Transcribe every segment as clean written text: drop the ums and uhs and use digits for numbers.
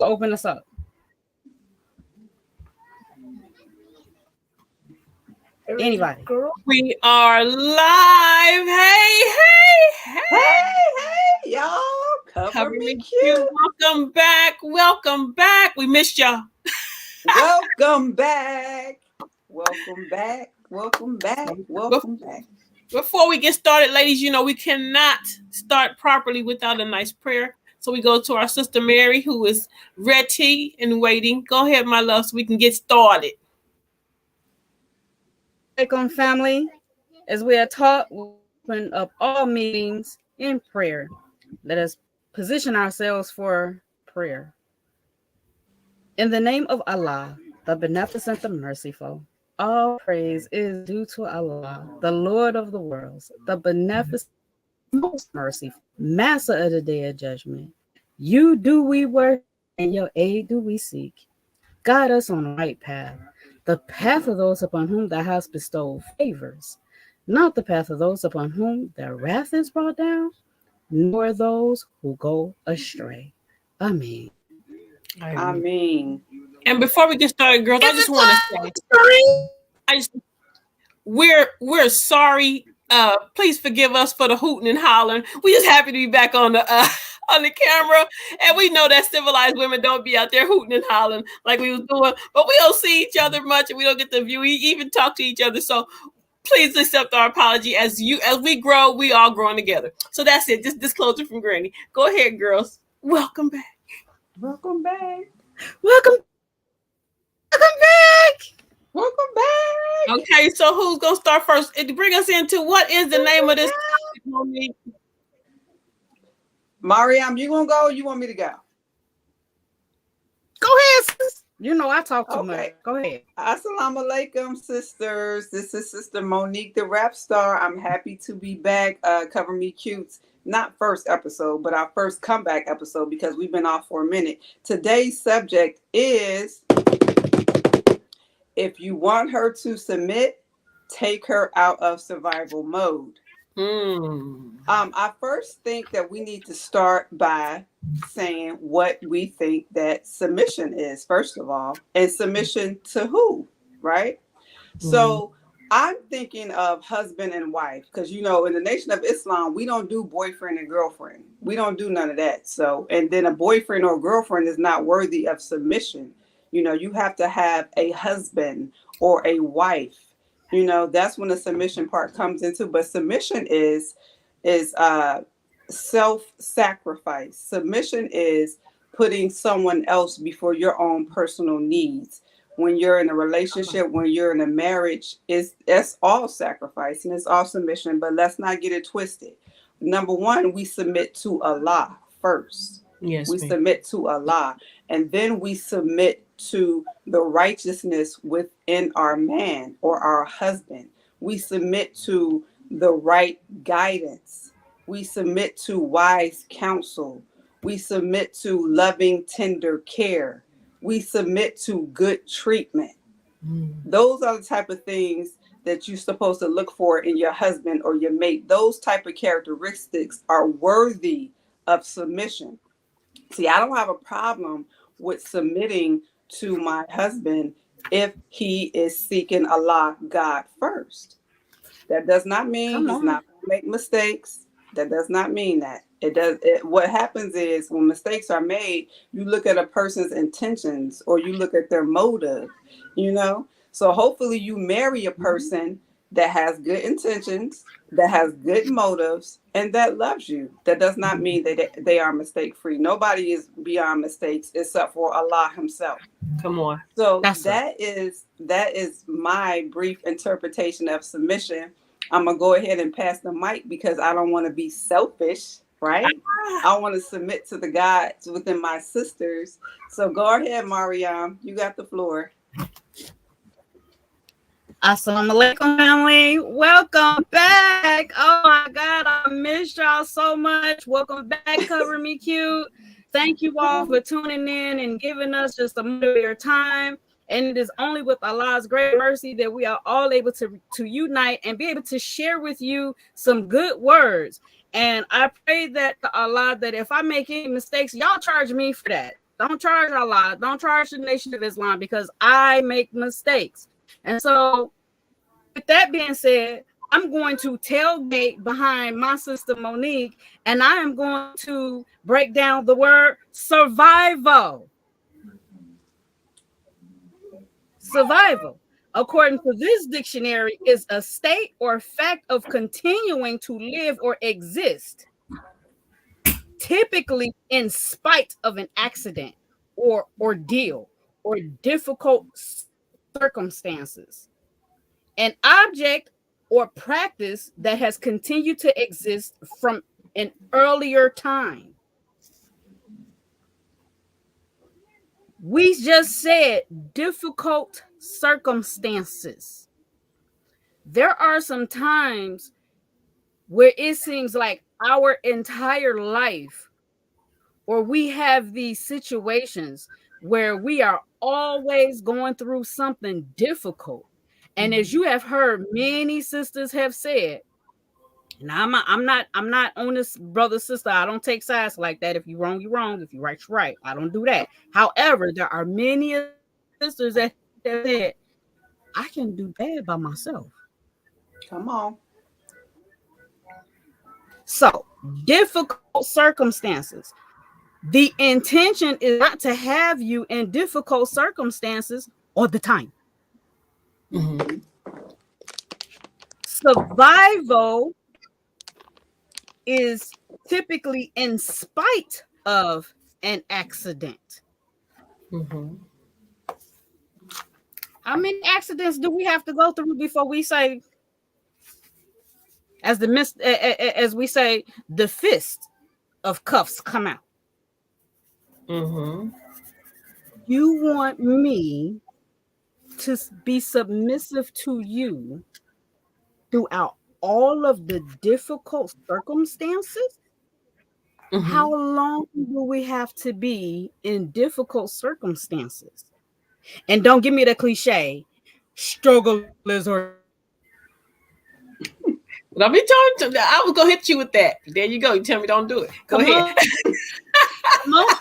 Open us up. Anybody? We are live. Hey, y'all. Cover me cute. Welcome back. Welcome back. We missed y'all. Welcome back. Welcome back. Welcome back. Welcome back. Before we get started, ladies, you know we cannot start properly without a nice prayer. So we go to our sister Mary, who is ready and waiting. Go ahead, my love, so we can get started. Welcome, family. As we are taught, we open up all meetings in prayer. Let us position ourselves for prayer. In the name of Allah, the Beneficent, the Merciful, all praise is due to Allah, the Lord of the worlds, the Beneficent, most merciful, Master of the Day of Judgment. You do we worship, and your aid do we seek. Guide us on the right path, the path of those upon whom thou hast bestowed favors, not the path of those upon whom their wrath is brought down, nor those who go astray. Amen. And before we get started, girls, I just want to say, we're sorry. Please forgive us for the hooting and hollering. We just happy to be back on the camera, and we know that civilized women don't be out there hooting and hollering like we was doing, but we don't see each other much, and we don't get to view, even talk to each other. So please accept our apology. As we grow, we all growing together. So that's it. Just disclosure from Granny. Go ahead, girls. Welcome back. Welcome back. Welcome back. Welcome back. Okay, so who's gonna start first? Bring us into what is the name of this topic? Mariam, you gonna go or you want me to go? Go ahead, sis. You know I talk too much. Go ahead. Assalamu alaikum, sisters. This is Sister Monique, the rap star. I'm happy to be back. Cover Me Cute's not first episode, but our first comeback episode because we've been off for a minute. Today's subject is, if you want her to submit, take her out of survival mode. I first think that we need to start by saying what we think that submission is, first of all, and submission to who, right? So I'm thinking of husband and wife, because, you know, in the Nation of Islam, we don't do boyfriend and girlfriend. We don't do none of that. So, and then a boyfriend or girlfriend is not worthy of submission. You know, you have to have a husband or a wife. You know, that's when the submission part comes into. But submission is self-sacrifice. Submission is putting someone else before your own personal needs. When you're in a relationship, when you're in a marriage, that's all sacrifice and it's all submission. But let's not get it twisted. Number one, we submit to Allah first. Yes, we submit to Allah, and then we submit to the righteousness within our man or our husband. We submit to the right guidance. We submit to wise counsel. We submit to loving, tender care. We submit to good treatment. Those are the type of things that you're supposed to look for in your husband or your mate. Those type of characteristics are worthy of submission. See, I don't have a problem with submitting to my husband if he is seeking Allah, God first. That does not mean he's not going to make mistakes. That does not mean that. What happens is when mistakes are made, you look at a person's intentions or you look at their motive, you know? So hopefully you marry a person that has good intentions, that has good motives, and that loves you. That does not mean that they are mistake-free. Nobody is beyond mistakes except for Allah himself. Come on. So that is my brief interpretation of submission. I'm going to go ahead and pass the mic because I don't want to be selfish, right? I want to submit to the gods within my sisters. So go ahead, Mariam. You got the floor. Assalamu alaikum, family. Welcome back. Oh my God, I missed y'all so much. Welcome back, Cover Me Cute. Thank you all for tuning in and giving us just a moment of your time. And it is only with Allah's great mercy that we are all able to unite and be able to share with you some good words. And I pray that to Allah that if I make any mistakes, y'all charge me for that. Don't charge Allah. Don't charge the Nation of Islam because I make mistakes. And so, with that being said, I'm going to tailgate behind my sister Monique, and I am going to break down the word survival. Survival, according to this dictionary, is a state or fact of continuing to live or exist, typically in spite of an accident or ordeal or difficult circumstances. An object or practice that has continued to exist from an earlier time. We just said difficult circumstances. There are some times where it seems like our entire life, or we have these situations where we are always going through something difficult. And as you have heard, many sisters have said, and I'm not on this brother sister. I don't take sides like that. If you're wrong, you're wrong. If you're right, you're right. I don't do that. However, there are many sisters that have said, I can do bad by myself. Come on. So, difficult circumstances. The intention is not to have you in difficult circumstances all the time. Mm-hmm. Survival is typically in spite of an accident. Mm-hmm. How many accidents do we have to go through before we say, as we say, the fist of cuffs come out? Mm-hmm. You want me to be submissive to you throughout all of the difficult circumstances? Mm-hmm. How long do we have to be in difficult circumstances? And don't give me the cliche, struggle is hard. I'll be telling you, I was gonna hit you with that. There you go. You tell me don't do it. Go ahead. Come on.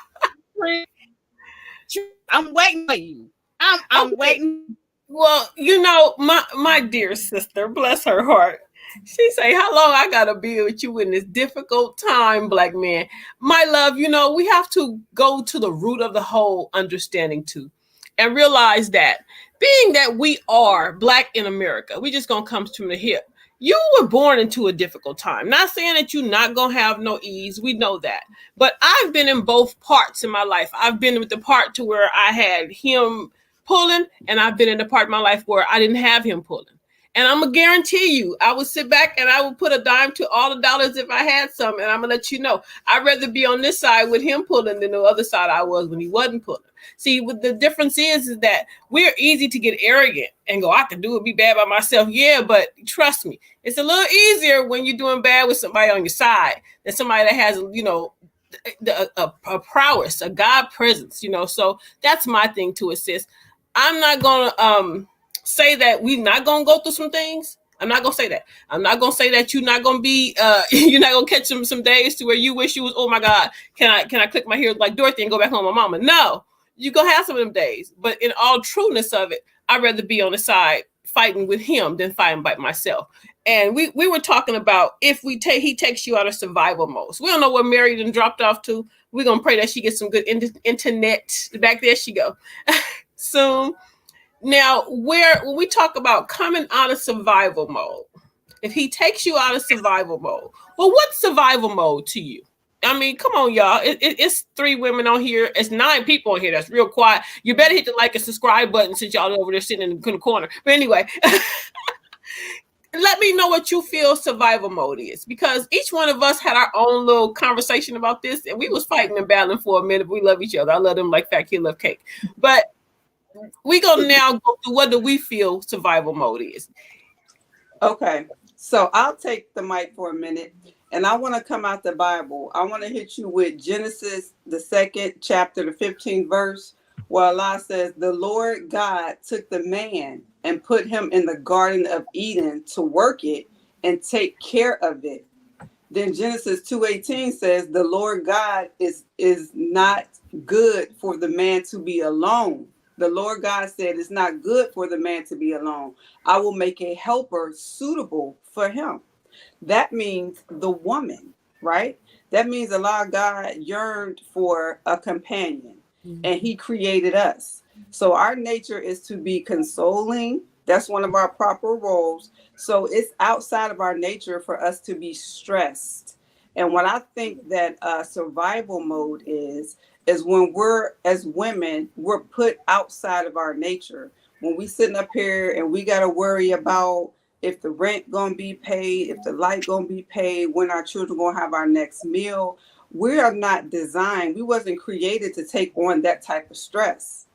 I'm waiting for you. I'm waiting. Well, you know, my dear sister, bless her heart. She say, how long I gotta be with you in this difficult time, black man? My love, you know, we have to go to the root of the whole understanding too. And realize that being that we are black in America, we just gonna come from the hip. You were born into a difficult time. Not saying that you're not going to have no ease. We know that. But I've been in both parts in my life. I've been with the part to where I had him pulling, and I've been in the part of my life where I didn't have him pulling. And I'm going to guarantee you, I would sit back and I would put a dime to all the dollars if I had some. And I'm going to let you know, I'd rather be on this side with him pulling than the other side I was when he wasn't pulling. See, what the difference is that we're easy to get arrogant and go, I can do it, be bad by myself. Yeah, but trust me, it's a little easier when you're doing bad with somebody on your side than somebody that has, you know, a prowess, a God presence, you know. So that's my thing to assist. I'm not going to say that we're not going to go through some things. I'm not going to say that. I'm not going to say that you're not going to be, you're not going to catch some days to where you wish you was, oh my God, can I click my heels like Dorothy and go back home with my mama? No. You're going to have some of them days. But in all trueness of it, I'd rather be on the side fighting with him than fighting by myself. And we were talking about if he takes you out of survival mode. So we don't know where Mary done dropped off to. We're going to pray that she gets some good internet. Back there she go. Soon. Now, when we talk about coming out of survival mode, if he takes you out of survival mode, well, what's survival mode to you? I mean, come on, y'all. It's 3 women on here. It's 9 people on here. That's real quiet. You better hit the like and subscribe button since y'all over there sitting in the corner. But anyway, let me know what you feel survival mode is, because each one of us had our own little conversation about this, and we was fighting and battling for a minute. We love each other. I love them like fat kid love cake. But we gonna now go through what do we feel survival mode is. Okay, so I'll take the mic for a minute. And I want to come out the Bible. I want to hit you with Genesis, the 2nd chapter, the 15th verse, where Allah says, the Lord God took the man and put him in the Garden of Eden to work it and take care of it. Then Genesis 2:18 says, the Lord God is not good for the man to be alone. The Lord God said it's not good for the man to be alone. I will make a helper suitable for him. That means the woman, right? That means a lot of God yearned for a companion, and he created us. So our nature is to be consoling. That's one of our proper roles. So it's outside of our nature for us to be stressed. And what I think that survival mode is when we're, as women, we're put outside of our nature. When we sitting up here and we got to worry about if the rent gonna be paid, if the light gonna be paid, when our children gonna have our next meal. We are not designed, we wasn't created to take on that type of stress.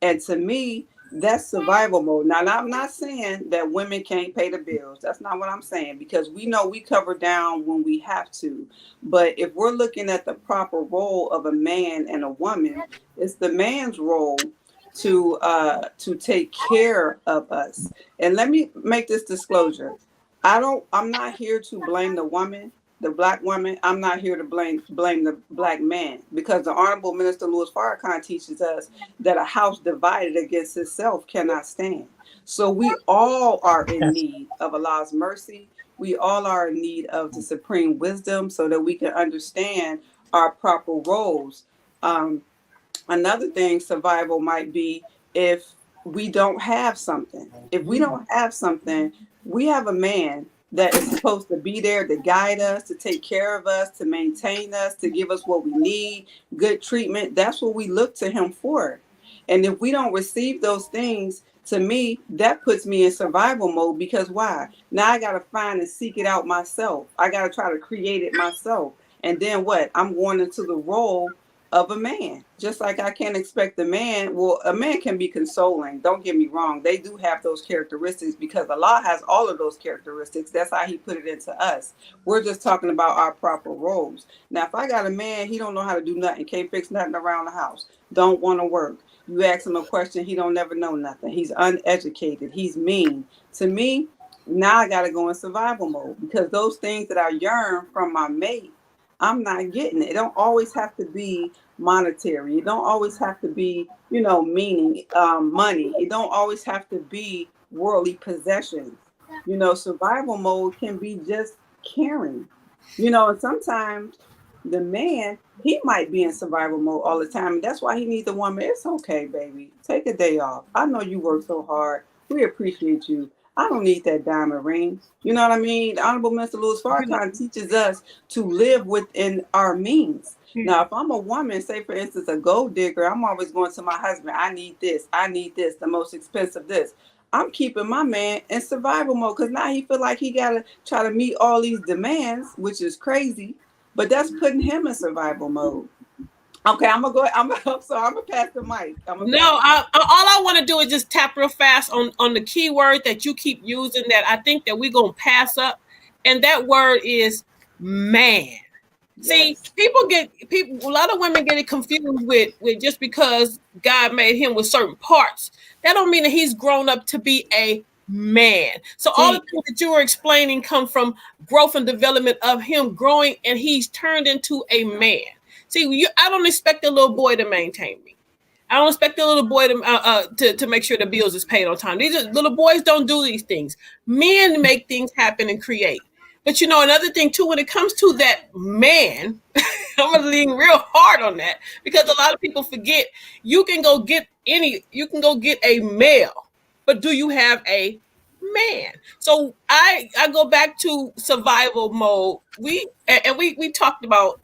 And to me, that's survival mode. Now, I'm not saying that women can't pay the bills. That's not what I'm saying, because we know we cover down when we have to. But if we're looking at the proper role of a man and a woman, it's the man's role to take care of us. And let me make this disclosure. I'm not here to blame the woman, the black woman. I'm not here to blame the black man, because the Honorable Minister Louis Farrakhan teaches us that a house divided against itself cannot stand. So we all are in need of Allah's mercy. We all are in need of the supreme wisdom so that we can understand our proper roles. Another thing survival might be if we don't have something. If we don't have something, we have a man that is supposed to be there to guide us, to take care of us, to maintain us, to give us what we need, good treatment. That's what we look to him for. And if we don't receive those things, to me, that puts me in survival mode, because why? Now I got to find and seek it out myself. I got to try to create it myself. And then what? I'm going into the role of a man. Just like I can't expect a man, well, a man can be consoling. Don't get me wrong. They do have those characteristics, because Allah has all of those characteristics. That's how he put it into us. We're just talking about our proper roles. Now, if I got a man, he don't know how to do nothing, can't fix nothing around the house, don't want to work. You ask him a question, he don't never know nothing. He's uneducated. He's mean. To me, now I got to go in survival mode, because those things that I yearn from my mate, I'm not getting it. It don't always have to be monetary. It don't always have to be, meaning, money. It don't always have to be worldly possessions. Survival mode can be just caring. And sometimes the man, he might be in survival mode all the time. And that's why he needs a woman. It's okay, baby. Take a day off. I know you work so hard. We appreciate you. I don't need that diamond ring. You know what I mean? The Honorable Mr. Louis Farrakhan teaches us to live within our means. Now, if I'm a woman, say for instance, a gold digger, I'm always going to my husband. I need this, the most expensive this. I'm keeping my man in survival mode, because now he feel like he got to try to meet all these demands, which is crazy. But that's putting him in survival mode. Okay, I'm gonna pass the mic. All I want to do is just tap real fast on the key word that you keep using that I think that we're gonna pass up, and that word is man. Yes. See, a lot of women get it confused with just because God made him with certain parts, that don't mean that he's grown up to be a man. So all the things that you were explaining come from growth and development of him growing, and he's turned into a man. See, I don't expect a little boy to maintain me. I don't expect a little boy to make sure the bills is paid on time. Little boys don't do these things. Men make things happen and create. But another thing too, when it comes to that man, I'm gonna lean real hard on that, because a lot of people forget you can go get a male, but do you have a man? So I go back to survival mode. We talked about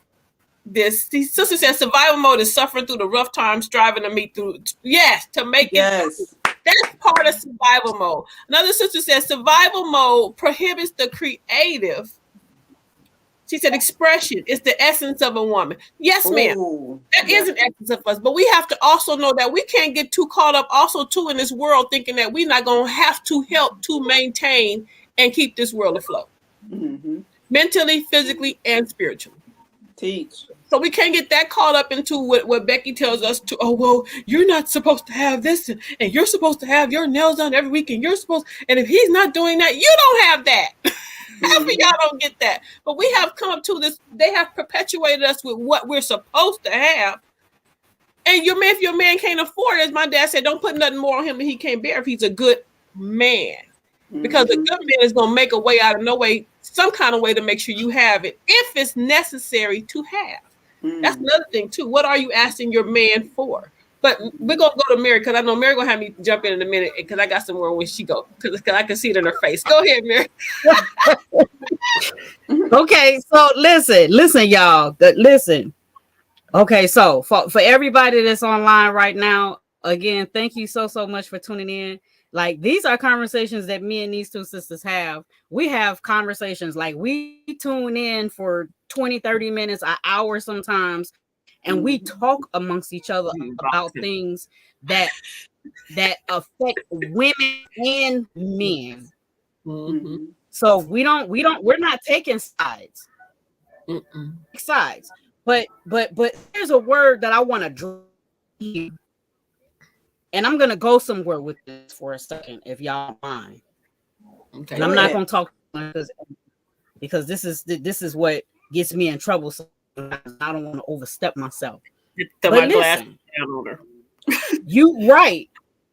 this. The sister said survival mode is suffering through the rough times, striving to meet through. Yes, to make it. That's part of survival mode. Another sister says survival mode prohibits the creative. She said expression is the essence of a woman. Yes, ma'am. That is an essence of us. But we have to also know that we can't get too caught up also too in this world thinking that we're not going to have to help to maintain and keep this world afloat. Mm-hmm. Mentally, physically, and spiritually. Teach. So we can't get that caught up into what Becky tells us to, oh, well, you're not supposed to have this, and you're supposed to have your nails done every week, and and if he's not doing that, you don't have that. Half of y'all don't get that. But we have come to this, they have perpetuated us with what we're supposed to have, And if your man can't afford it, as my dad said, don't put nothing more on him than he can't bear if he's a good man. Because a good man is going to make a way out of no way, some kind of way to make sure you have it if it's necessary to have. That's another thing too. What are you asking your man for? But we're going to go to Mary, because I know Mary going to have me jump in a minute, because I got somewhere when she go, because I can see it in her face. Go ahead, Mary. Okay, so listen, y'all. Listen. Okay, so for everybody that's online right now, again, thank you so much for tuning in. Like, these are conversations that me and these two sisters have. We have conversations, like, we tune in for 20-30 minutes, an hour sometimes, and we talk amongst each other about things that affect women and men. So we're not taking sides. Sides. But here's a word that I want to drop here. And I'm gonna go somewhere with this for a second, if y'all mind. Okay. And I'm not gonna talk because this is what gets me in trouble. So I don't want to overstep myself. But listen, you right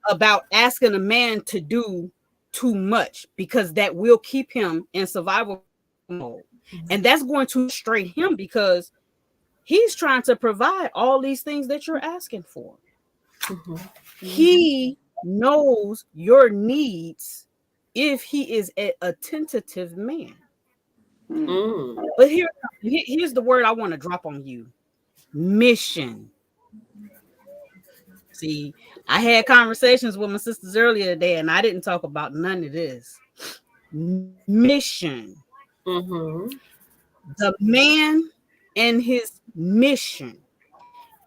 about asking a man to do too much, because that will keep him in survival mode, and that's going to stray him, because he's trying to provide all these things that you're asking for. He knows your needs if he is a tentative man. But here's the word I want to drop on you: mission. See, I had conversations with my sisters earlier today, and I didn't talk about none of this. Mission. The man and his mission.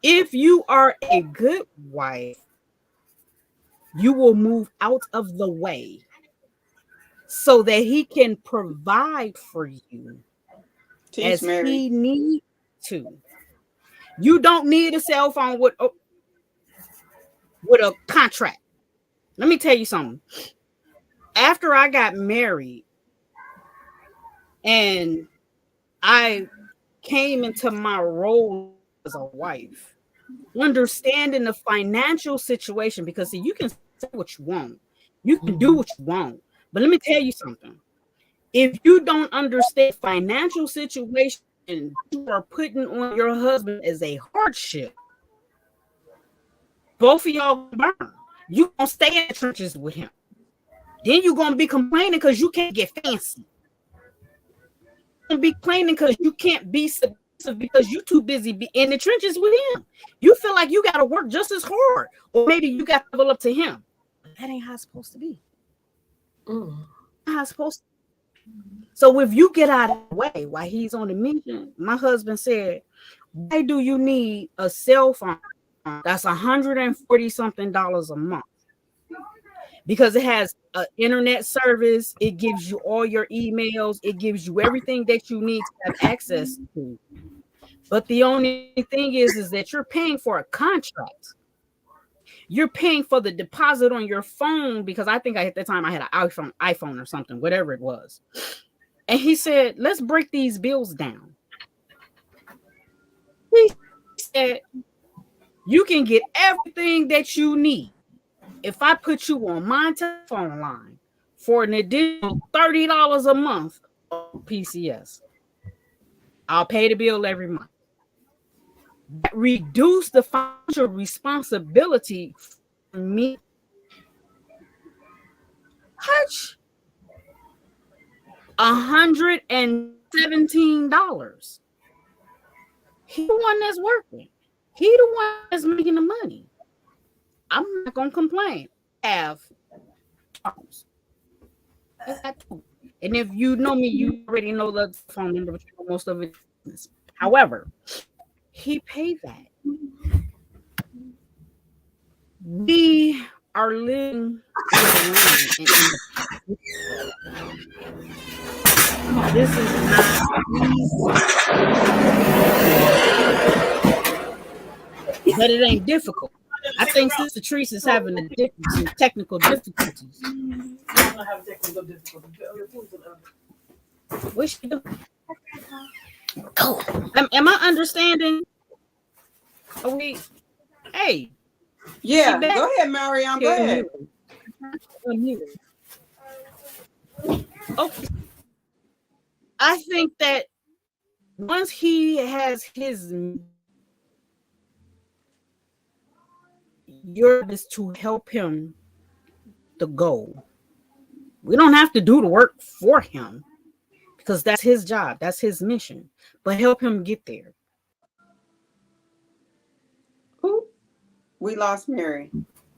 If you are a good wife, you will move out of the way so that he can provide for you as he needs to. You don't need a cell phone with a contract. Let me tell you something. After I got married and I came into my role as a wife, understanding the financial situation, because see, you can say what you want, you can do what you want, but let me tell you something. If you don't understand financial situation you are putting on your husband as a hardship, both of y'all burn. You gonna stay in the trenches with him. Then you're gonna be complaining because you can't get fancy. You're gonna be complaining because you can't be submissive because you're too busy be in the trenches with him. You feel like you gotta work just as hard, or maybe you got to level up to him. But that ain't how it's supposed to be. How it's supposed to. So if you get out of the way while he's on the mission, my husband said, why do you need a cell phone that's $140 something a month? Because it has an internet service, it gives you all your emails, it gives you everything that you need to have access to. But the only thing is that you're paying for a contract. You're paying for the deposit on your phone, because I think at the time I had an iPhone or something, whatever it was. And he said, let's break these bills down. He said, you can get everything that you need if I put you on my telephone line for an additional $30 a month on PCS. I'll pay the bill every month. Reduce the financial responsibility for me. Hush. $117. He the one that's working. He the one that's making the money. I'm not gonna complain. I have problems. And if you know me, you already know the phone number, but you know most of it. However, he paid that. We are living this is not easy. But it ain't difficult. I think Sister Teresa is having some technical difficulties. What's she doing? Oh, am I understanding? Are we? Hey, Yeah, go ahead, Mariam. Go ahead. Okay. I think that once he has his, your job is to help him the goal. We don't have to do the work for him because that's his job, that's his mission. But help him get there. Ooh, we lost Mary.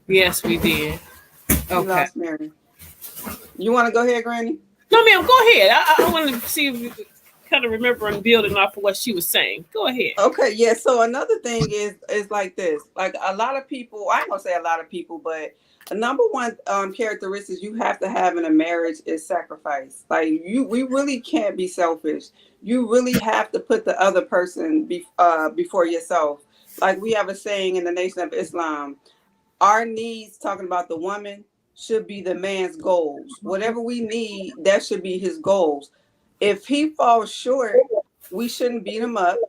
Yes, we did. We lost Mary. You want to go ahead, Granny? No, ma'am, go ahead. I want to see if you kind of remember and building off of what she was saying. Go ahead. Okay, yeah. So another thing is like this. Like a lot of people, I ain't gonna say a lot of people, but a number one characteristics you have to have in a marriage is sacrifice. Like we really can't be selfish. You really have to put the other person before yourself. Like we have a saying in the Nation of Islam, our needs, talking about the woman, should be the man's goals. Whatever we need, that should be his goals. If he falls short, we shouldn't beat him up.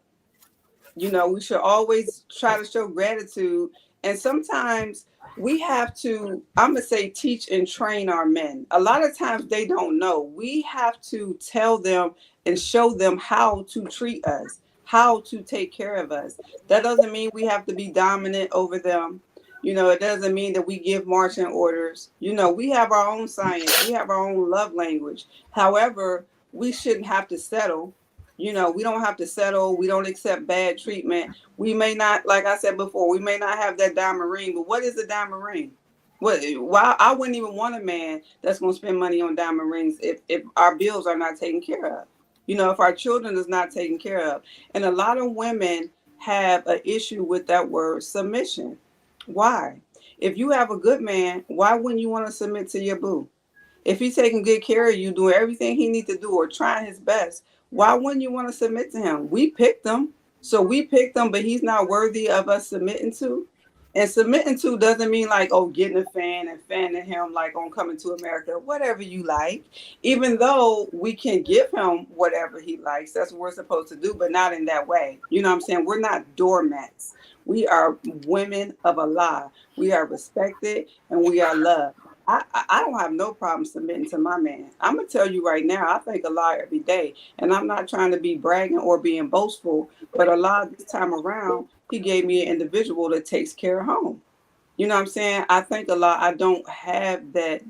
You know, we should always try to show gratitude. And sometimes we have to, I'm going to say, teach and train our men. A lot of times they don't know. We have to tell them and show them how to treat us, how to take care of us. That doesn't mean we have to be dominant over them. You know, it doesn't mean that we give marching orders. You know, we have our own science. We have our own love language. However, we shouldn't have to settle. You know, we don't have to settle. We don't accept bad treatment. We may not, like I said before, we may not have that diamond ring, but what is a diamond ring? Why I wouldn't even want a man that's going to spend money on diamond rings if our bills are not taken care of. You know, if our children is not taken care of. And a lot of women have an issue with that word submission. Why? If you have a good man, why wouldn't you want to submit to your boo? If he's taking good care of you, doing everything he needs to do or trying his best, why wouldn't you want to submit to him? We picked him. So we picked him, but he's not worthy of us submitting to. And submitting to doesn't mean like, oh, getting a fan and fanning him like on Coming to America, whatever you like. Even though we can give him whatever he likes, that's what we're supposed to do, but not in that way. You know what I'm saying? We're not doormats. We are women of Allah. We are respected and we are loved. I don't have no problem submitting to my man. I'm going to tell you right now, I thank Allah every day. And I'm not trying to be bragging or being boastful, but Allah this time around, he gave me an individual that takes care of home. You know what I'm saying? I thank Allah I don't have that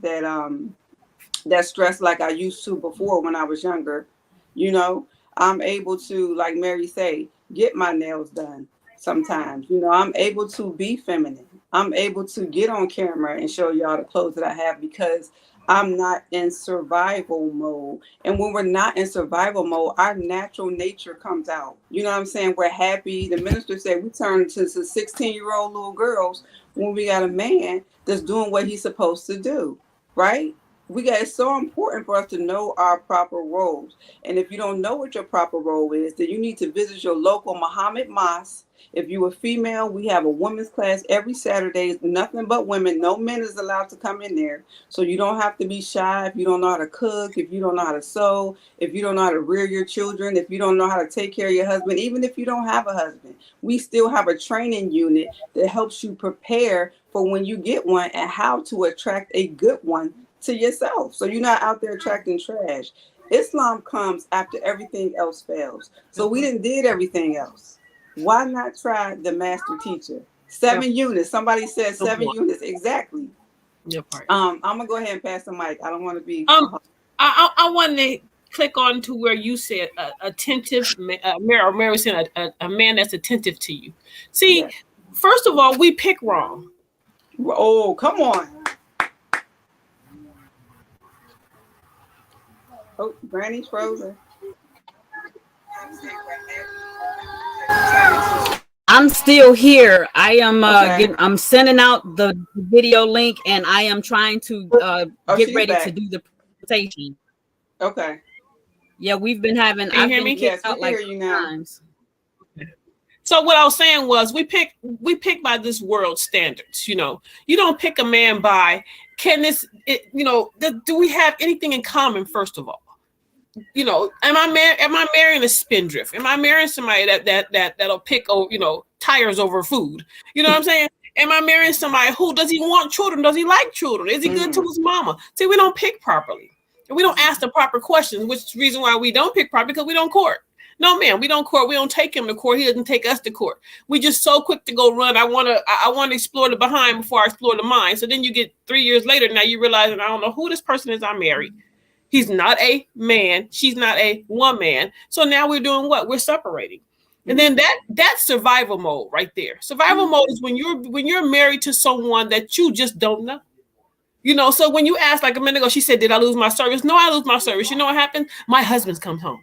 stress like I used to before when I was younger. You know, I'm able to, like Mary say, get my nails done sometimes. You know, I'm able to be feminine. I'm able to get on camera and show y'all the clothes that I have because I'm not in survival mode. And when we're not in survival mode, our natural nature comes out. You know what I'm saying? We're happy. The minister said we turn into 16-year-old little girls when we got a man that's doing what he's supposed to do, right? It's so important for us to know our proper roles. And if you don't know what your proper role is, then you need to visit your local Muhammad mosque. If you're a female, we have a women's class every Saturday. Nothing but women. No men is allowed to come in there. So you don't have to be shy if you don't know how to cook, if you don't know how to sew, if you don't know how to rear your children, if you don't know how to take care of your husband, even if you don't have a husband. We still have a training unit that helps you prepare for when you get one and how to attract a good one to yourself. So you're not out there attracting trash. Islam comes after everything else fails. So we did everything else. Why not try the master teacher? 7 units. Somebody said 7 units. Exactly. I'm gonna go ahead and pass the mic. I don't want to be. I want to click on to where you said attentive. Mary said a man that's attentive to you. See, yes. First of all, we pick wrong. Oh, come on. Oh, Granny's frozen. I'm still here. I am I'm sending out the video link and I am trying to get ready to do the presentation. Okay. Yeah, we've been having Can you hear me? Yes, we hear you now. Times. So what I was saying was we pick by this world standards. You know, you don't pick a man by do we have anything in common, first of all? You know, am I marrying a spindrift? Am I marrying somebody that'll pick tires over food. You know what I'm saying? Am I marrying somebody who does he want children? Does he like children? Is he good to his mama? See, we don't pick properly. And we don't ask the proper questions, which is the reason why we don't pick properly, because we don't court. No, man, we don't court. We don't take him to court. He doesn't take us to court. We just so quick to go run. I want to explore the behind before I explore the mind. So then you get 3 years later, now you realize that I don't know who this person is I married. He's not a man. She's not a woman. So now we're doing what? We're separating. And then that's survival mode right there. Survival mode is when you're married to someone that you just don't know. You know, so when you asked like a minute ago, she said, did I lose my service? No, I lose my service. You know what happened? My husband comes home.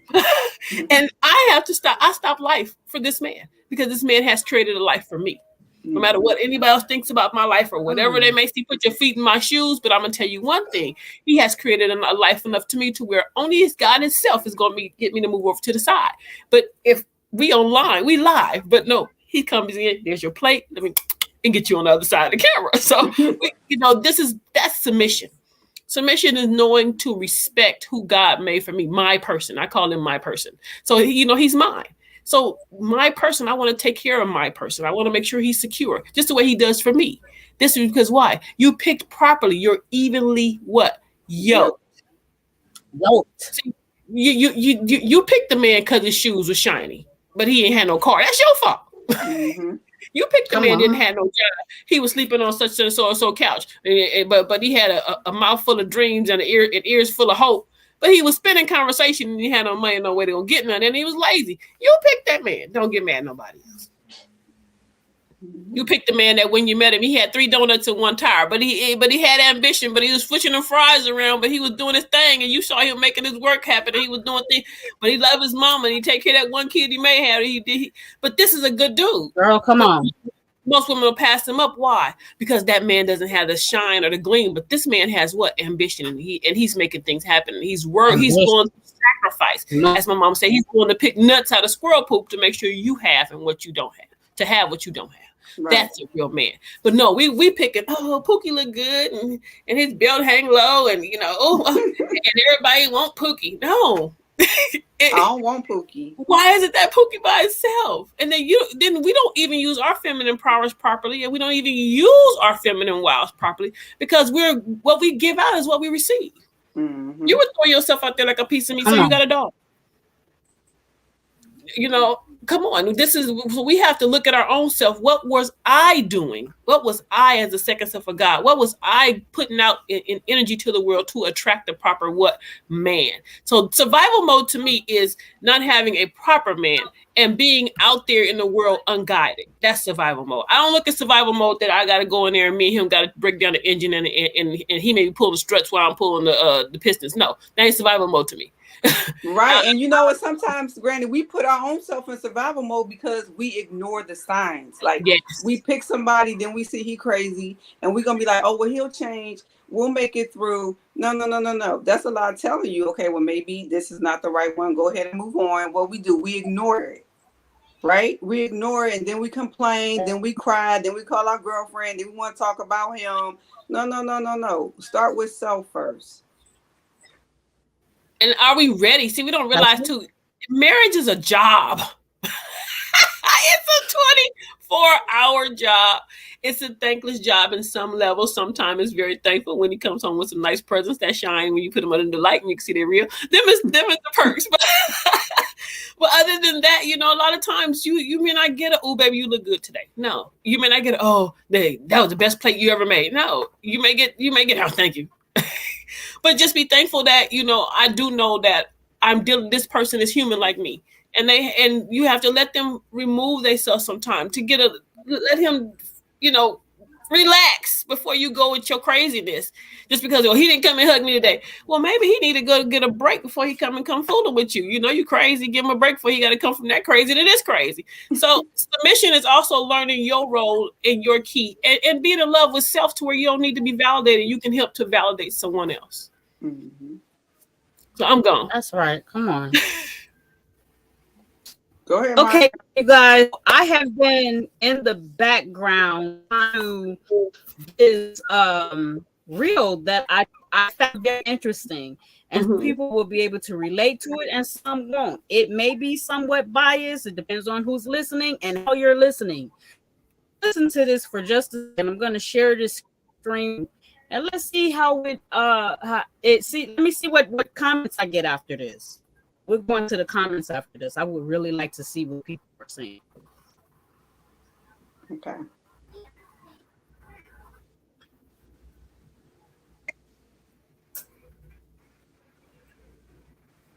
And I have to stop. I stop life for this man because this man has created a life for me. No matter what anybody else thinks about my life or whatever they may see, put your feet in my shoes. But I'm going to tell you one thing. He has created a life enough to me to where only his God himself is going to get me to move over to the side. But if we online, we live, but no, he comes in, there's your plate. Let me and get you on the other side of the camera. So, that's submission. Submission is knowing to respect who God made for me, my person. I call him my person. So, he's mine. So my person, I want to take care of my person. I want to make sure he's secure, just the way he does for me. This is because why? You picked properly. You're evenly what? Yoked. See, you picked the man because his shoes were shiny, but he ain't had no car. That's your fault. Mm-hmm. You picked the man didn't have no job. He was sleeping on such and so couch, but he had a mouth full of dreams and ears full of hope. But he was spending conversation and he had no money, no way to go get none, and he was lazy. You picked that man. Don't get mad at nobody else. You picked the man that when you met him, he had 3 donuts and 1 tire, but he had ambition, but he was switching the fries around, but he was doing his thing, and you saw him making his work happen, and he was doing things, but he loved his mama, and he take care of that one kid he may have. But this is a good dude. Girl, come on. Most women will pass him up. Why? Because that man doesn't have the shine or the gleam, but this man has what? Ambition, and he's making things happen. And he's willing to sacrifice. As my mom said, he's willing to pick nuts out of squirrel poop to make sure you have and what you don't have, to have what you don't have. Right. That's a real man. But no, we picking, Pookie look good and his belt hang low and and everybody want Pookie. No. I don't want Pookie. Why is it that Pookie by itself? And then we don't even use our feminine powers properly, and we don't even use our feminine wiles properly because what we give out is what we receive. Mm-hmm. You would throw yourself out there like a piece of meat, so you got a dog. Come on. We have to look at our own self. What was I doing? What was I as a second self of God? What was I putting out in energy to the world to attract the proper man? So survival mode to me is not having a proper man and being out there in the world unguided. That's survival mode. I don't look at survival mode that I got to go in there and me and him got to break down the engine and he may be pulling the struts while I'm pulling the pistons. No, that ain't survival mode to me. Right. And you know what? Sometimes, Granny, we put our own self in survival mode because we ignore the signs. Like we pick somebody, then we see he crazy, and we're gonna be like, oh, well, he'll change. We'll make it through. No. That's a lot telling you, okay, well, maybe this is not the right one. Go ahead and move on. What we do, we ignore it. Right? We ignore it, and then we complain, then we cry, then we call our girlfriend, then we want to talk about him. No. Start with self first. And are we ready? See, we don't realize too, marriage is a job. It's a 24-hour job. It's a thankless job in some levels. Sometimes it's very thankful when he comes home with some nice presents that shine when you put them under the light and you can see they're real. Them is the perks. But other than that, a lot of times you may not get oh, baby, you look good today. No, you may not get that was the best plate you ever made. No, you may get, oh, thank you. But just be thankful that, I do know that this person is human like me. And you have to let them remove themselves sometime to let him, relax before you go with your craziness. Just because, he didn't come and hug me today. Well, maybe he need to go get a break before he come fooling with you. You crazy, give him a break before he got to come from that crazy to this crazy. So submission is also learning your role and your key and being in love with self to where you don't need to be validated. You can help to validate someone else. Mm-hmm. So I'm gone. That's right. Come on. Go ahead. Okay, you guys. I have been in the background to this reel that I I found very interesting. And people will be able to relate to it and some won't. It may be somewhat biased. It depends on who's listening and how you're listening. Listen to this for just a second. I'm going to share this screen and let's see how let me see what comments I get after this. We're going to the comments after this. I would really like to see what people are saying. Okay.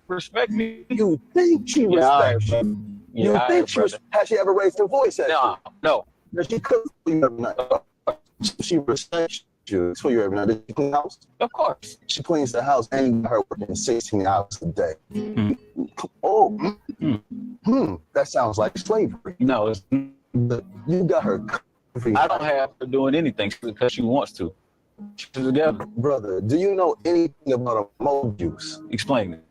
Respect me. You think she respects you? You think she has she ever raised her voice at you? No. Does she cook for you every night? She respects you for you every night. Does she clean the house? Of course. She cleans the house and her working 16 hours a day. That sounds like slavery. No, it's, you got her. I don't have her doing anything because she wants to. She's together. Brother, do you know anything about emotional abuse? Explain it.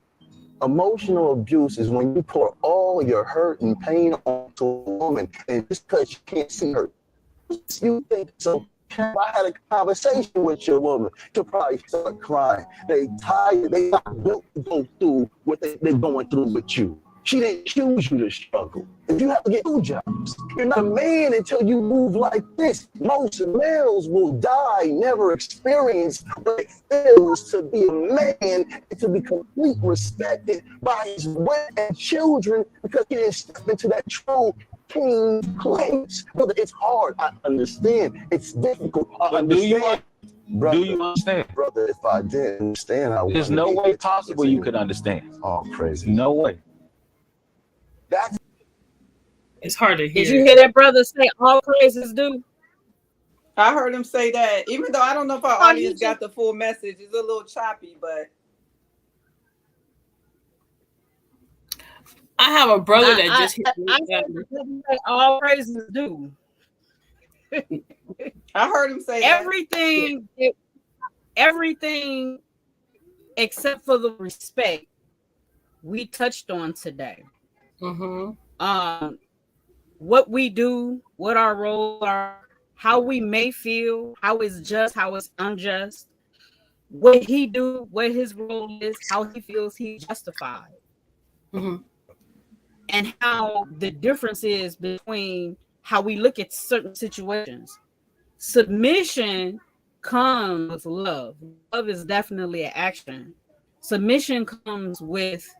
Emotional abuse is when you pour all your hurt and pain onto a woman, and just because you can't see her, you think so. If I had a conversation with your woman, she'll probably start crying. They tired. They not built to go through what they're going through with you. She didn't choose you to struggle. If you have to get 2 jobs, you're not a man until you move like this. Most males will die, never experience what it feels to be a man and to be completely respected by his wife and children because he didn't step into that true king place. Brother, it's hard. I understand. It's difficult. I understand. Brother, do you understand? Brother, if I didn't understand, I there's no way possible you could understand. Oh, crazy. No way. It's hard to hear. Did you hear that brother say all praises due? I heard him say that, even though I don't know if our audience got the full message. It's a little choppy, but I have a brother that just hit me. All praises due. I heard him say everything except for the respect we touched on today. What we do, what our roles are, how we may feel, how it's just, how it's unjust, what he do, what his role is, how he feels he's justified, and how the difference is between how we look at certain situations. Submission comes with love. Love is definitely an action. Submission comes with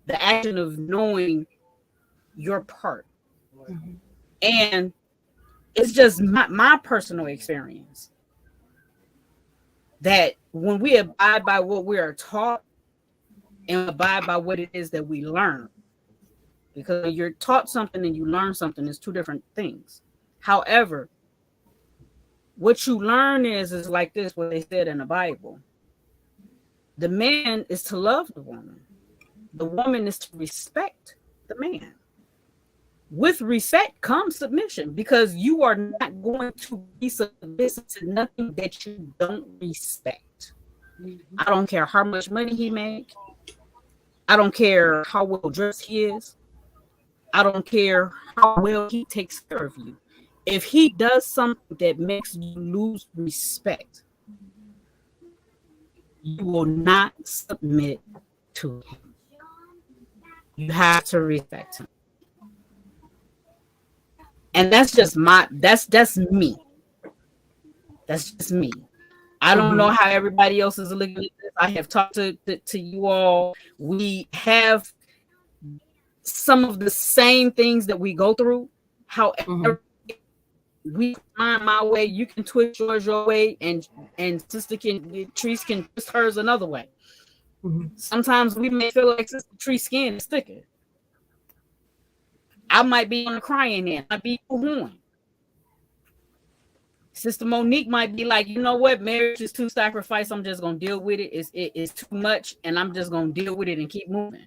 the action of knowing your part. And it's just my personal experience that when we abide by what we are taught and abide by what it is that we learn, because when you're taught something and you learn something, it's 2 different things. However, what you learn is like this, what they said in the Bible. The man is to love the woman. The woman is to respect the man. With respect comes submission, because you are not going to be submissive to nothing that you don't respect. I don't care how much money he makes. I don't care how well dressed he is. I don't care how well he takes care of you. If he does something that makes you lose respect, you will not submit to him. You have to respect him. And that's just that's me. That's just me. I don't know how everybody else is looking at this. I have talked to you all. We have some of the same things that we go through. However, we find my way, you can twist yours your way, and Sister Trees can twist hers another way. Sometimes we may feel like Sister Tree's skin is thicker. I might be on the crying end. I might be boo-hooing. Sister Monique might be like, you know what, marriage is too sacrifice. I'm just gonna deal with it. It's too much, and I'm just gonna deal with it and keep moving.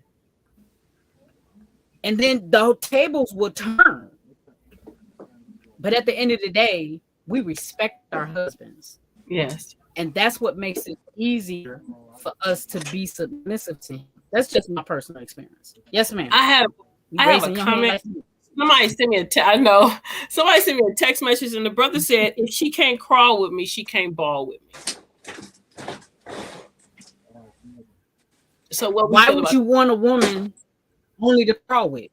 And then the tables will turn. But at the end of the day, we respect our husbands. Yes. And that's what makes it easier for us to be submissive to him. That's just my personal experience. Yes, ma'am. I have a comment. Somebody sent me somebody sent me a text message, and the brother said, if she can't crawl with me, she can't ball with me. So what we Why feel would about you want a woman only to crawl with?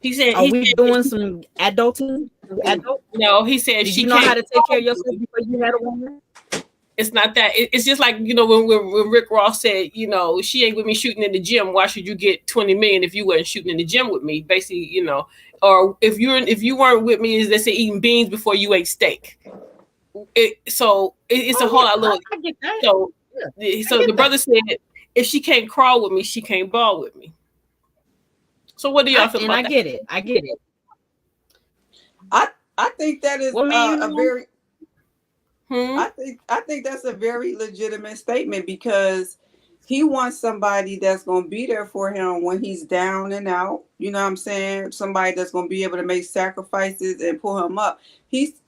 he said Are we doing some adulting? Adult? no, he said Did she you know how can't to take care of yourself before you had a woman? it's not that it's just like when Rick Ross said she ain't with me shooting in the gym, why should you get 20 million if you weren't shooting in the gym with me, basically, or if you weren't with me, is they say eating beans before you ate steak. It's a whole lot of little I get that. so Yeah, so the brother said if she can't crawl with me, she can't ball with me. So what do y'all feel about I that? get it. I get it. I think that is a very I think that's a very legitimate statement, because he wants somebody that's going to be there for him when he's down and out. You know what I'm saying? Somebody that's going to be able to make sacrifices and pull him up.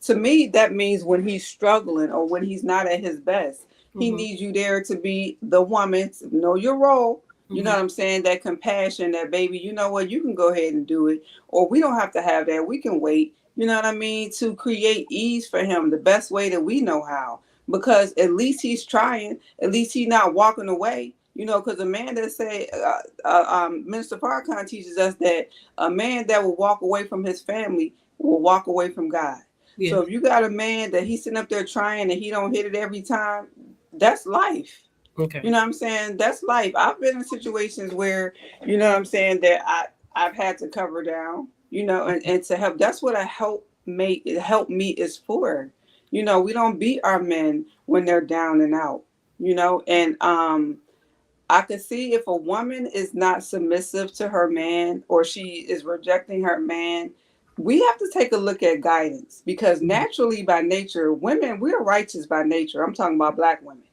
To me, that means when he's struggling or when he's not at his best. He needs you there to be the woman, to know your role. You know what I'm saying? That compassion, that baby, you know what? You can go ahead and do it. Or we don't have to have that. We can wait. You know what I mean? To create ease for him the best way that we know how. Because at least he's trying. At least he's not walking away. Because a man that say, Minister Farrakhan teaches us that a man that will walk away from his family will walk away from God. Yeah. So if you got a man that he's sitting up there trying and he don't hit it every time, that's life. Okay. You know what I'm saying? That's life. I've been in situations where, you know what I'm saying, that I've had to cover down, and to help. That's what help me is for. We don't beat our men when they're down and out, and I could see if a woman is not submissive to her man, or she is rejecting her man, we have to take a look at guidance, because naturally by nature, women, we're righteous by nature. I'm talking about Black women.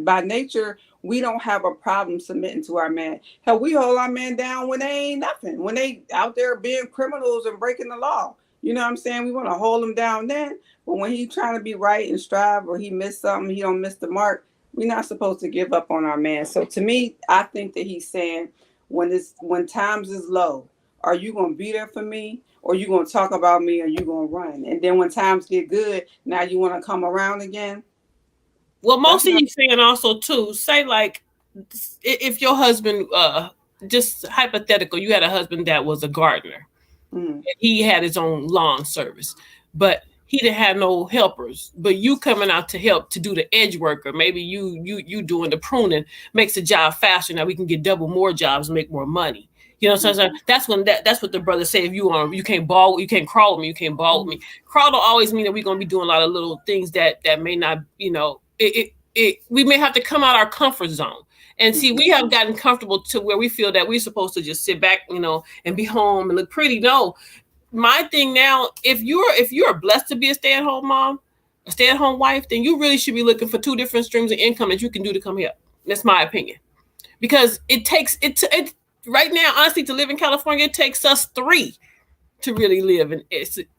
By nature, we don't have a problem submitting to our man. Hell, we hold our man down when they ain't nothing, when they out there being criminals and breaking the law. You know what I'm saying? We want to hold him down then. But when he's trying to be right and strive, or he missed something, he don't miss the mark, we're not supposed to give up on our man. So to me, I think that he's saying, when times is low, are you going to be there for me? Or you going to talk about me, or you going to run? And then when times get good, now you want to come around again? Well, most of you saying also too, say like, if your husband, just hypothetical, you had a husband that was a gardener. He had his own lawn service, but he didn't have no helpers. But you coming out to help to do the edge work, or maybe you doing the pruning, makes the job faster. Now we can get double more jobs, make more money. So that's what the brother said. If you can't ball, you can't crawl with me, you can't ball with me. Crawl don't always mean that we're gonna be doing a lot of little things that may not, we may have to come out our comfort zone. And see, we have gotten comfortable to where we feel that we're supposed to just sit back, and be home and look pretty. No, my thing now, if you're blessed to be a stay-at-home mom, a stay-at-home wife, then you really should be looking for 2 different streams of income that you can do to come here. That's my opinion, because it takes it right now, honestly, to live in California, it takes us 3 to really live and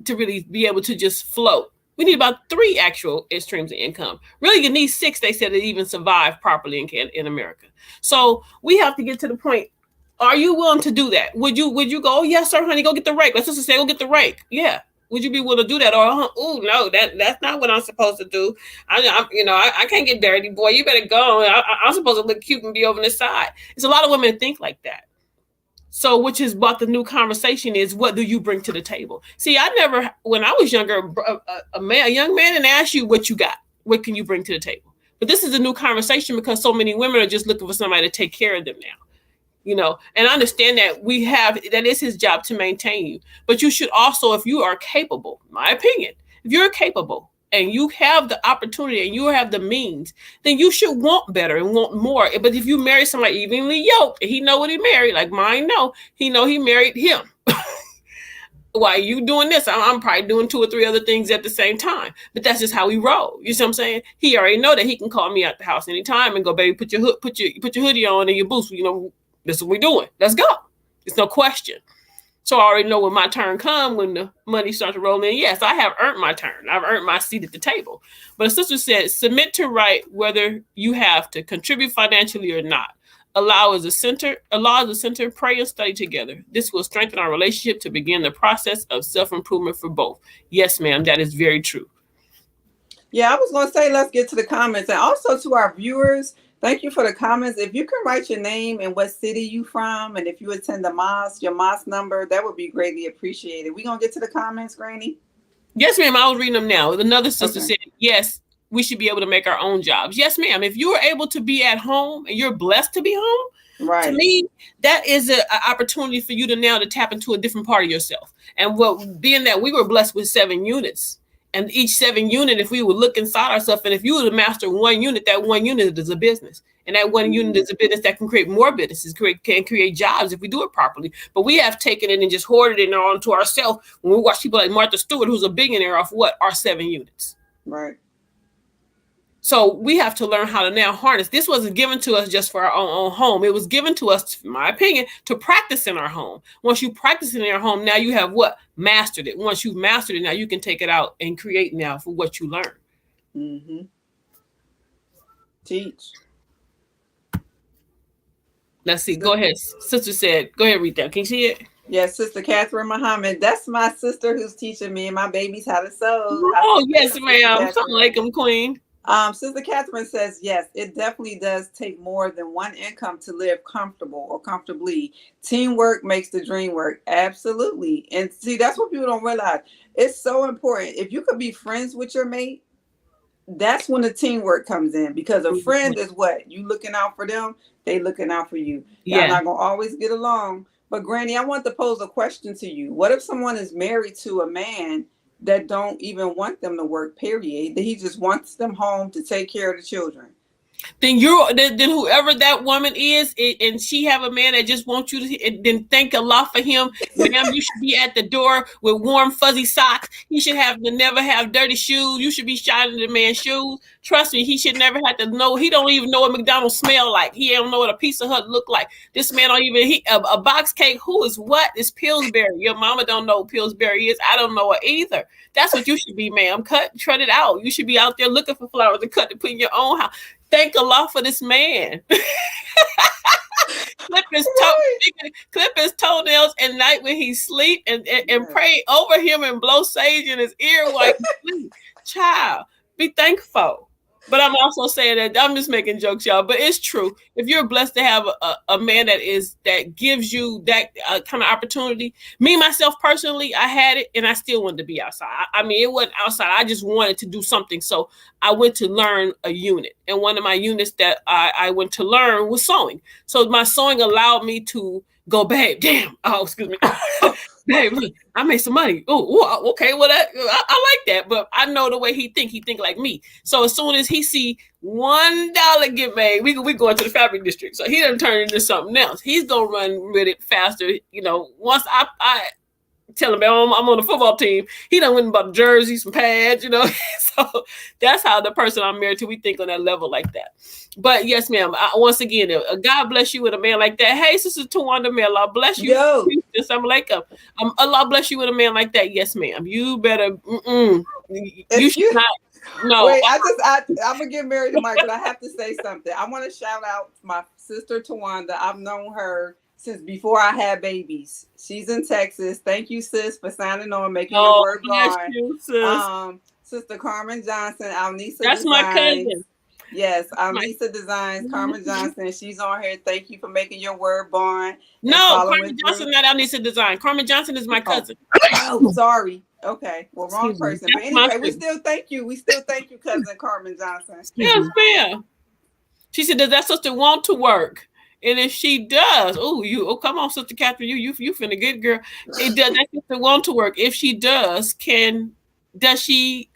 to really be able to just float. We need about 3 actual streams of income. Really, you need 6, they said, to even survive properly in America. So we have to get to the point. Are you willing to do that? Would you go, oh, yes, sir, honey, go get the rake? Let's just say, go get the rake. Yeah. Would you be willing to do that? Or, oh, no, that's not what I'm supposed to do. I can't get dirty, boy. You better go. I'm supposed to look cute and be over on this side. There's a lot of women that think like that. So, which is what the new conversation is. What do you bring to the table? See, when I was younger, a young man didn't ask you what you got. What can you bring to the table? But this is a new conversation, because so many women are just looking for somebody to take care of them now. And I understand that that is his job to maintain you. But you should also, if you are capable, my opinion, if you're capable and you have the opportunity and you have the means, then you should want better and want more. But if you marry somebody evenly yoked, and he know what he married, like mine he know he married him. Why you doing this? I'm probably doing 2 or 3 other things at the same time. But that's just how we roll. You see what I'm saying? He already know that he can call me out the house anytime and go, baby, put your hoodie on and your boots. This is what we're doing. Let's go. It's no question. So I already know when my turn comes, when the money starts to roll in. Yes, I have earned my turn. I've earned my seat at the table. But a sister said, submit to right whether you have to contribute financially or not. Allow as a center, pray and study together. This will strengthen our relationship to begin the process of self-improvement for both. Yes, ma'am, that is very true. Yeah, I was going to say, let's get to the comments. And also to our viewers, Thank you for the comments. If you can write your name and what city you from, and if you attend the mosque, your mosque number, that would be greatly appreciated. We gonna get to the comments, Granny? Yes, ma'am. I was reading them now. Another sister Okay. said, yes, we should be able to make our own jobs. Yes, ma'am. If you are able to be at home and you're blessed to be home, Right. to me, that is an opportunity for you to now to tap into a different part of yourself. And what being that we were blessed with 7 units, and each 7 unit, if we would look inside ourselves, and if you were to master 1 unit, that 1 unit is a business. And that 1 unit is a business that can create more businesses, can create jobs if we do it properly. But we have taken it and just hoarded it onto ourselves when we watch people like Martha Stewart, who's a billionaire off what? Our 7 units. Right. So we have to learn how to now harness. This wasn't given to us just for our own home. It was given to us, in my opinion, to practice in our home. Once you practice in your home, now you have what? Mastered it. Once you've mastered it, now you can take it out and create now for what you learn. Mm-hmm. Teach. Let's see. Go ahead. Sister said, go ahead, read that. Can you see it? Yes, Sister Catherine Muhammad. That's my sister who's teaching me and my babies how to sew. Oh, yes, ma'am. Something like them, Queen. Sister Catherine says, yes, it definitely does take more than one income to live comfortable or comfortably. Teamwork makes the dream work. Absolutely. And see, that's what people don't realize. It's so important. If you could be friends with your mate, that's when the teamwork comes in, because a friend is what? You looking out for them, they looking out for you. Y'all not going to always get along. But Granny, I want to pose a question to you. What if someone is married to a man that don't even want them to work, period? That he just wants them home to take care of the children? Then whoever that woman is, and she have a man that just wants you to, then thank Allah for him. Ma'am, you should be at the door with warm fuzzy socks. He should never have dirty shoes. You should be shining the man's shoes. Trust me, he should never have to know. He don't even know what McDonald's smell like. He don't know what a Pizza Hut look like. This man don't even, a box cake, who is what? It's Pillsbury. Your mama don't know what Pillsbury is. I don't know it either. That's what you should be, ma'am. Cut it out. You should be out there looking for flowers to cut to put in your own house. Thank Allah for this man. clip his toenails at night when he sleep, and pray over him and blow sage in his ear while he sleep. Child, be thankful. But I'm also saying that I'm just making jokes, y'all. But it's true. If you're blessed to have a man that gives you that kind of opportunity. Me, myself, personally, I had it, and I still wanted to be outside. I mean, it wasn't outside. I just wanted to do something. So I went to learn a unit. And one of my units that I went to learn was sewing. So my sewing allowed me to go, babe, damn. Oh, excuse me. Babe, look, I made some money. Oh, okay. Well, I like that, but I know the way he think like me. So as soon as he see $1 get made, we go into the fabric district. So he doesn't turn into something else. He's gonna run with it faster. Once I tell him I'm on the football team, he done went and bought a jersey, some pads, So that's how the person I'm married to, we think on that level like that. But yes, ma'am. Once again, God bless you with a man like that. Hey, Sister Tawanda, may Allah bless you. Yo. Allah bless you with a man like that. Yes, ma'am. You better. You should not. No. Wait, I'm gonna get married to Mike, but I have to say something. I want to shout out my sister Tawanda. I've known her since before I had babies. She's in Texas. Thank you, sis, for signing on, making your word bond. Sister Carmen Johnson, Alnisa That's Designs. My cousin. Yes, Alnisa Designs, Carmen Johnson. She's on here. Thank you for making your word bond. No, Carmen Johnson, not Alnisa Design. Carmen Johnson is my cousin. Oh, sorry. Okay, well, wrong person. But anyway, we still thank you. Cousin Carmen Johnson. Yes, ma'am. She said, does that sister want to work? And if she does, come on, Sister Catherine, you finna good girl. It does that sister want to work? If she does, can she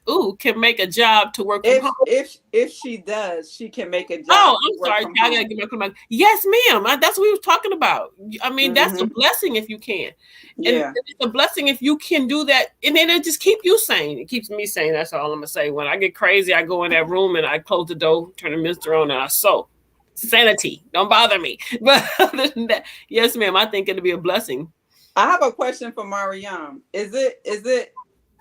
make a job to work from home? If she does, she can make a job. Oh, I'm sorry. I gotta give my yes, ma'am. That's what we were talking about. I mean, that's a blessing if you can. Yeah. And it's a blessing if you can do that. And then it just keep you sane. It keeps me sane. That's all I'm gonna say. When I get crazy, I go in that room and I close the door, turn the mister on, and I sew. Sanity. Don't bother me. But other than that, yes, ma'am, I think it'll be a blessing. I have a question for Mariam.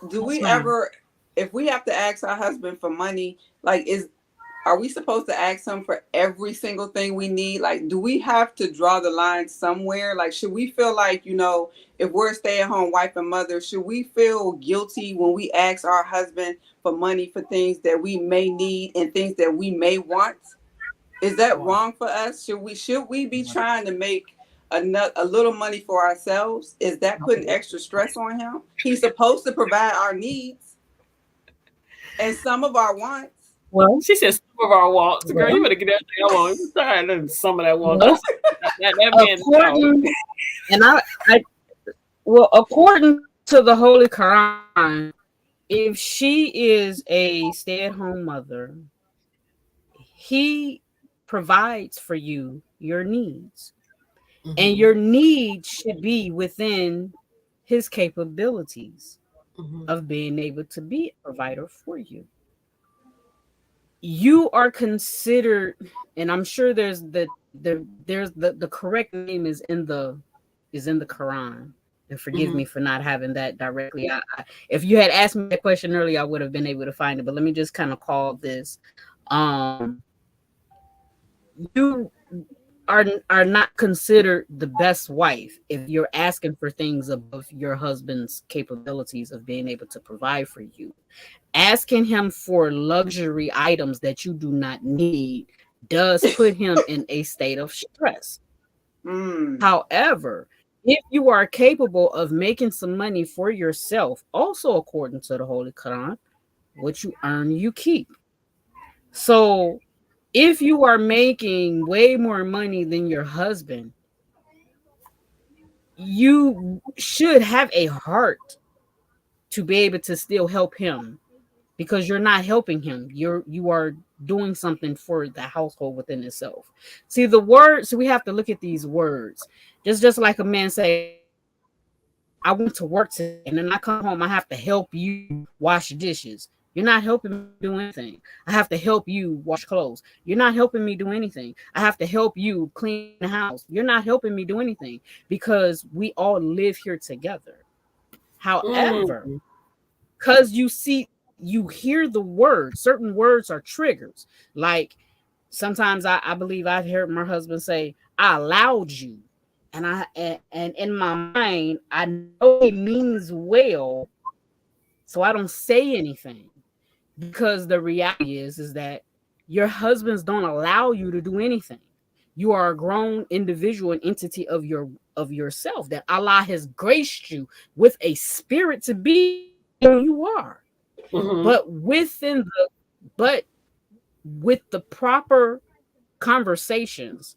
Do we ever, if we have to ask our husband for money, are we supposed to ask him for every single thing we need? Like, do we have to draw the line somewhere? Like, should we feel like, if we're a stay-at-home wife and mother, should we feel guilty when we ask our husband for money for things that we may need and things that we may want? Is that wrong for us? Should we be trying to make a little money for ourselves? Is that putting extra stress on him? He's supposed to provide our needs and some of our wants. Well, She said some of our wants. Girl, you well, better get that thing I want. Sorry, that's some of that wants. well, That man according, and well, according to the Holy Quran, if she is a stay-at-home mother, he provides for you your needs, and your needs should be within his capabilities of being able to be a provider for you. You are considered, and I'm sure there's the correct name is in the Quran. And forgive me for not having that directly. If you had asked me that question earlier, I would have been able to find it. But let me just kind of call this. You are not considered the best wife if you're asking for things above your husband's capabilities of being able to provide for you. Asking him for luxury items that you do not need does put him in a state of stress. However, if you are capable of making some money for yourself, also according to the Holy Quran, what you earn, you keep. So if you are making way more money than your husband, you should have a heart to be able to still help him, because you're not helping him. You are doing something for the household within itself. See, the words, so we have to look at these words. Just like a man say, I went to work today and then I come home, I have to help you wash dishes. You're not helping me do anything. I have to help you wash clothes. You're not helping me do anything. I have to help you clean the house. You're not helping me do anything, because we all live here together. However, because you hear the words, certain words are triggers. Like sometimes I believe I've heard my husband say, I allowed you. And in my mind, I know he means well, so I don't say anything. Because the reality is that your husbands don't allow you to do anything. You are a grown individual and entity of yourself, that Allah has graced you with a spirit to be who you are. But but with the proper conversations,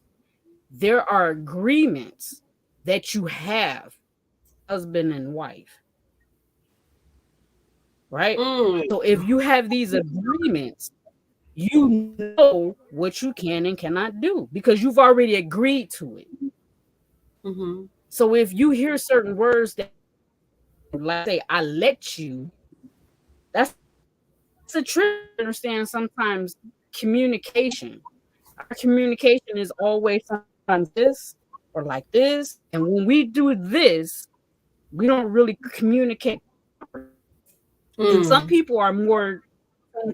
there are agreements that you have, husband and wife, right? So if you have these agreements, you know what you can and cannot do because you've already agreed to it. So if you hear certain words that, like, say, I let you, that's a trick. Understand, sometimes communication. Our communication is always sometimes this or like this. And when we do this, we don't really communicate. And some people are more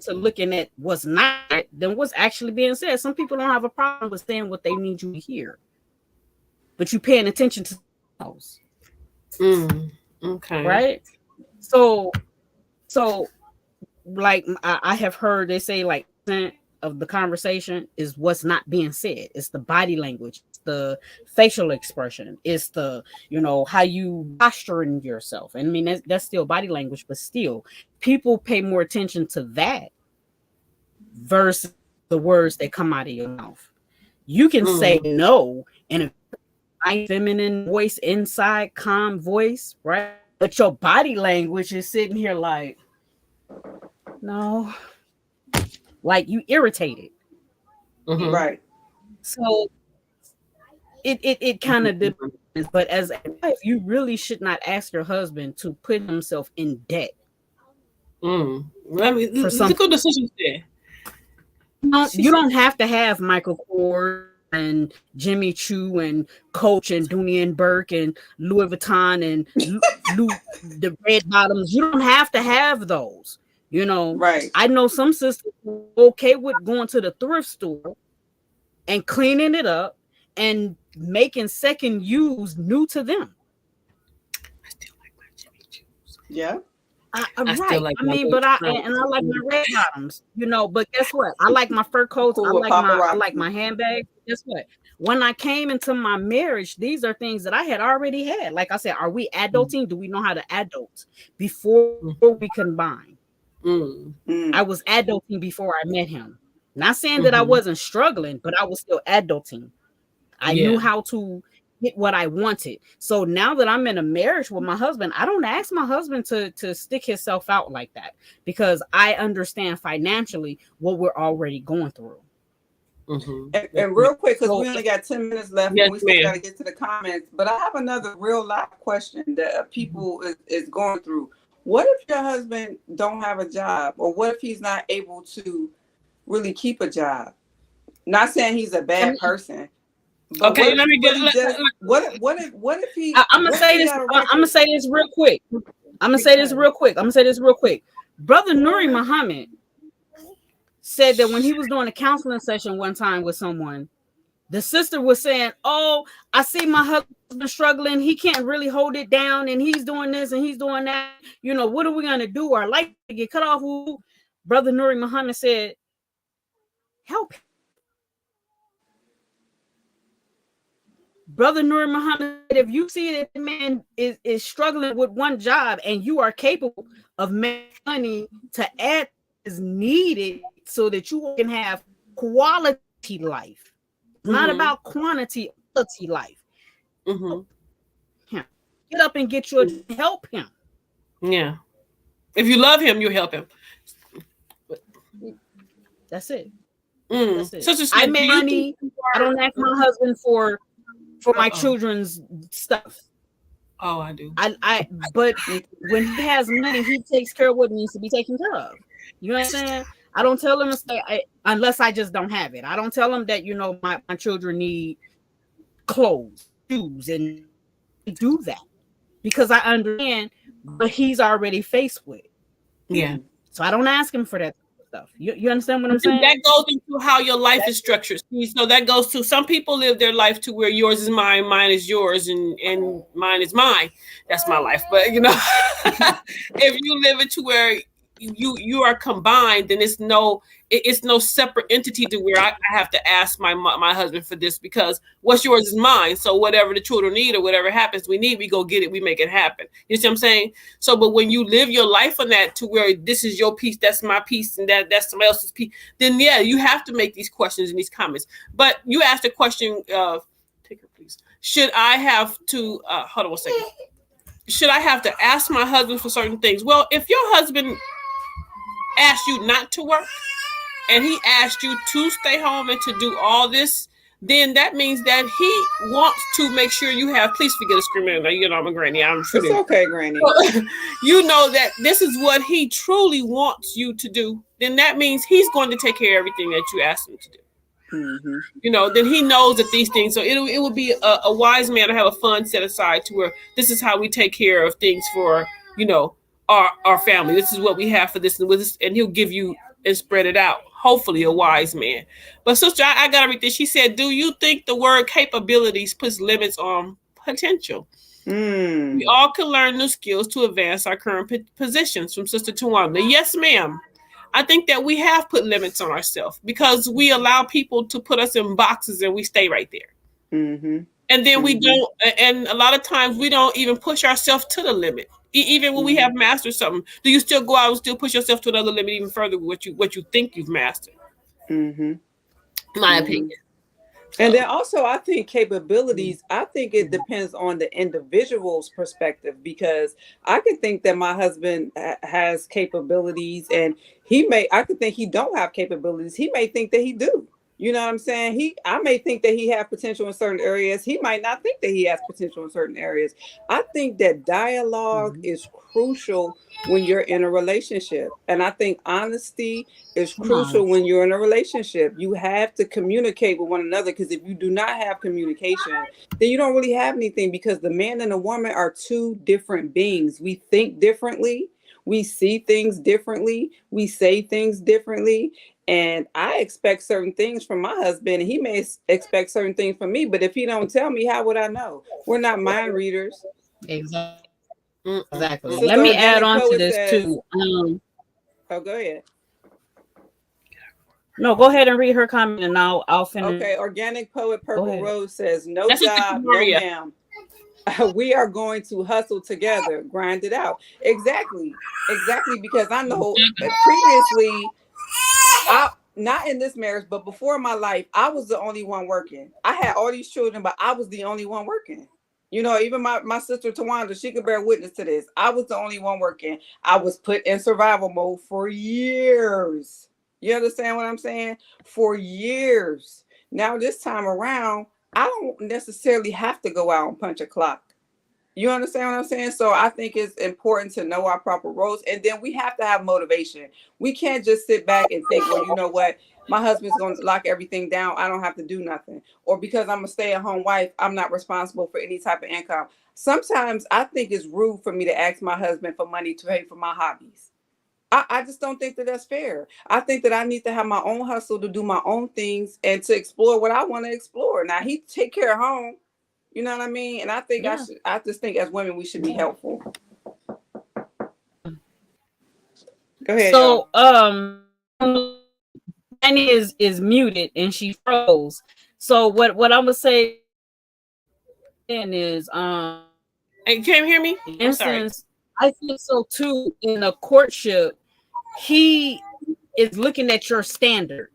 to looking at what's not than what's actually being said. Some people don't have a problem with saying what they need you to hear, but you paying attention to those. Okay. Right? So like I have heard they say like of the conversation is what's not being said. It's the body language, it's the facial expression, it's the, how you posturing yourself. And I mean, that's still body language, but still people pay more attention to that versus the words that come out of your mouth. You can say no in a feminine voice, inside calm voice, right? But your body language is sitting here like, no, like you irritated. Right. So it kind of depends. But as a wife, you really should not ask your husband to put himself in debt. For some good decisions there. You don't have to have Michael Kors and Jimmy Choo and Coach and Dooney and Burke and Louis Vuitton and the red bottoms. You don't have to have those. Right. I know some sisters are okay with going to the thrift store and cleaning it up and making second use new to them. I still like my Jimmy Choos. Yeah. I right. still like I my mean, boots. I like my red bottoms, you know. But guess what? I like my fur coats. Cool with I like paparazzi. my handbags. Guess what? When I came into my marriage, these are things that I had already had. Like I said, are we adulting? Do we know how to adult before we combine? I was adulting before I met him. Not saying that I wasn't struggling, but I was still adulting. I knew how to get what I wanted. So now that I'm in a marriage with my husband, I don't ask my husband to stick himself out like that because I understand financially what we're already going through. And real quick, because we only got 10 minutes left, Yes, and we still got to ma'am. get to the comments. But I have another real life question that people is going through. What if your husband don't have a job, or what if he's not able to really keep a job? Not saying he's a bad person, but Okay, what if he really just what if he? I'm gonna say this. I'm gonna say this real quick. I'm gonna say this real quick. Brother Nuri Muhammad said that when he was doing a counseling session one time with someone, the sister was saying, "Oh, I see my husband struggling. He can't really hold it down, and he's doing this and he's doing that. You know, what are we gonna do? Our light to get cut off." Brother Nuri Muhammad said, "Help." Brother Nur Muhammad, if you see that the man is struggling with one job and you are capable of making money to add is needed so that you can have quality life. It's not about quantity, quality life. Get up and get your help him. Yeah. If you love him, you help him. That's it. That's it. So I make money. I don't ask my husband for my children's stuff. Oh, I do. But when he has money, he takes care of what needs to be taken care of. You know what I'm saying? I don't tell him to stay unless I just don't have it. I don't tell him that, you know, my children need clothes, shoes, and do that because I understand what he's already faced with. Yeah. So I don't ask him for that stuff. You understand what I'm saying? That goes into how your life is structured. So that goes to some people live their life to where yours is mine, mine is yours, and mine is mine. That's my life. But you know, if you live it to where you are combined, then it's no separate entity to where I have to ask my husband for this because what's yours is mine. So whatever the children need or whatever happens, we go get it, we make it happen. You see what I'm saying? So, but when you live your life on that to where this is your piece, that's my piece, and that's somebody else's piece, then yeah, you have to make these questions and these comments. But you asked a question of, take her please. Should I have to hold on one second? Should I have to ask my husband for certain things? Well, if your husband asked you not to work and he asked you to stay home and to do all this, then that means that he wants to make sure you have, please forget the screaming. You know, I'm a granny. I'm sure it's okay, granny. You know that this is what he truly wants you to do. Then that means he's going to take care of everything that you asked him to do. You know, then he knows that these things. So it would be a wise man to have a fund set aside to where this is how we take care of things for, you know, our family. This is what we have for this and with this, and he'll give you and spread it out. Hopefully a wise man. But sister, I gotta read this. She said, do you think the word capabilities puts limits on potential? We all can learn new skills to advance our current positions. From Sister Tawanda. Yes, ma'am. I think that we have put limits on ourselves because we allow people to put us in boxes and we stay right there. And then we don't, and a lot of times we don't even push ourselves to the limit. Even when we have mastered something, do you still go out and still push yourself to another limit even further with what you think you've mastered? My opinion. And then also, I think capabilities, I think it depends on the individual's perspective, because I could think that my husband has capabilities and I could think he don't have capabilities. He may think that he do. You know what I'm saying? I may think that he has potential in certain areas. He might not think that he has potential in certain areas. I think that dialogue is crucial when you're in a relationship. And I think honesty is crucial when you're in a relationship. You have to communicate with one another, because if you do not have communication, then you don't really have anything, because the man and the woman are two different beings. We think differently. We see things differently. We say things differently. And I expect certain things from my husband, and he may expect certain things from me. But if he don't tell me, how would I know? We're not mind readers. Exactly. Exactly. Sister Let me add Organic on to Poet this says, too. oh, go ahead. No, go ahead and read her comment, and I'll finish. Okay, Organic Poet Go Purple ahead. Rose says, no That's Sister job, no Maria. ma'am. We are going to hustle together, grind it out. Exactly. Because I know previously, I not in this marriage, but before my life, I was the only one working. I had all these children, but I was the only one working. You know, even my sister Tawanda, she could bear witness to this. I was the only one working. I was put in survival mode for years. You understand what I'm saying? For years. Now this time around, I don't necessarily have to go out and punch a clock. You understand what I'm saying? So I think it's important to know our proper roles. And then we have to have motivation. We can't just sit back and think, well, you know what? My husband's going to lock everything down. I don't have to do nothing. Or because I'm a stay-at-home wife, I'm not responsible for any type of income. Sometimes I think it's rude for me to ask my husband for money to pay for my hobbies. I just don't think that that's fair. I think that I need to have my own hustle to do my own things and to explore what I want to explore. Now, he take care of home. You know what I mean? And I think I just think as women, we should be helpful. Go ahead, So, y'all. Annie is muted and she froze. So what I'm gonna say is, Hey, can you hear me? I'm sorry. instance, I think so too. In a courtship, he is looking at your standard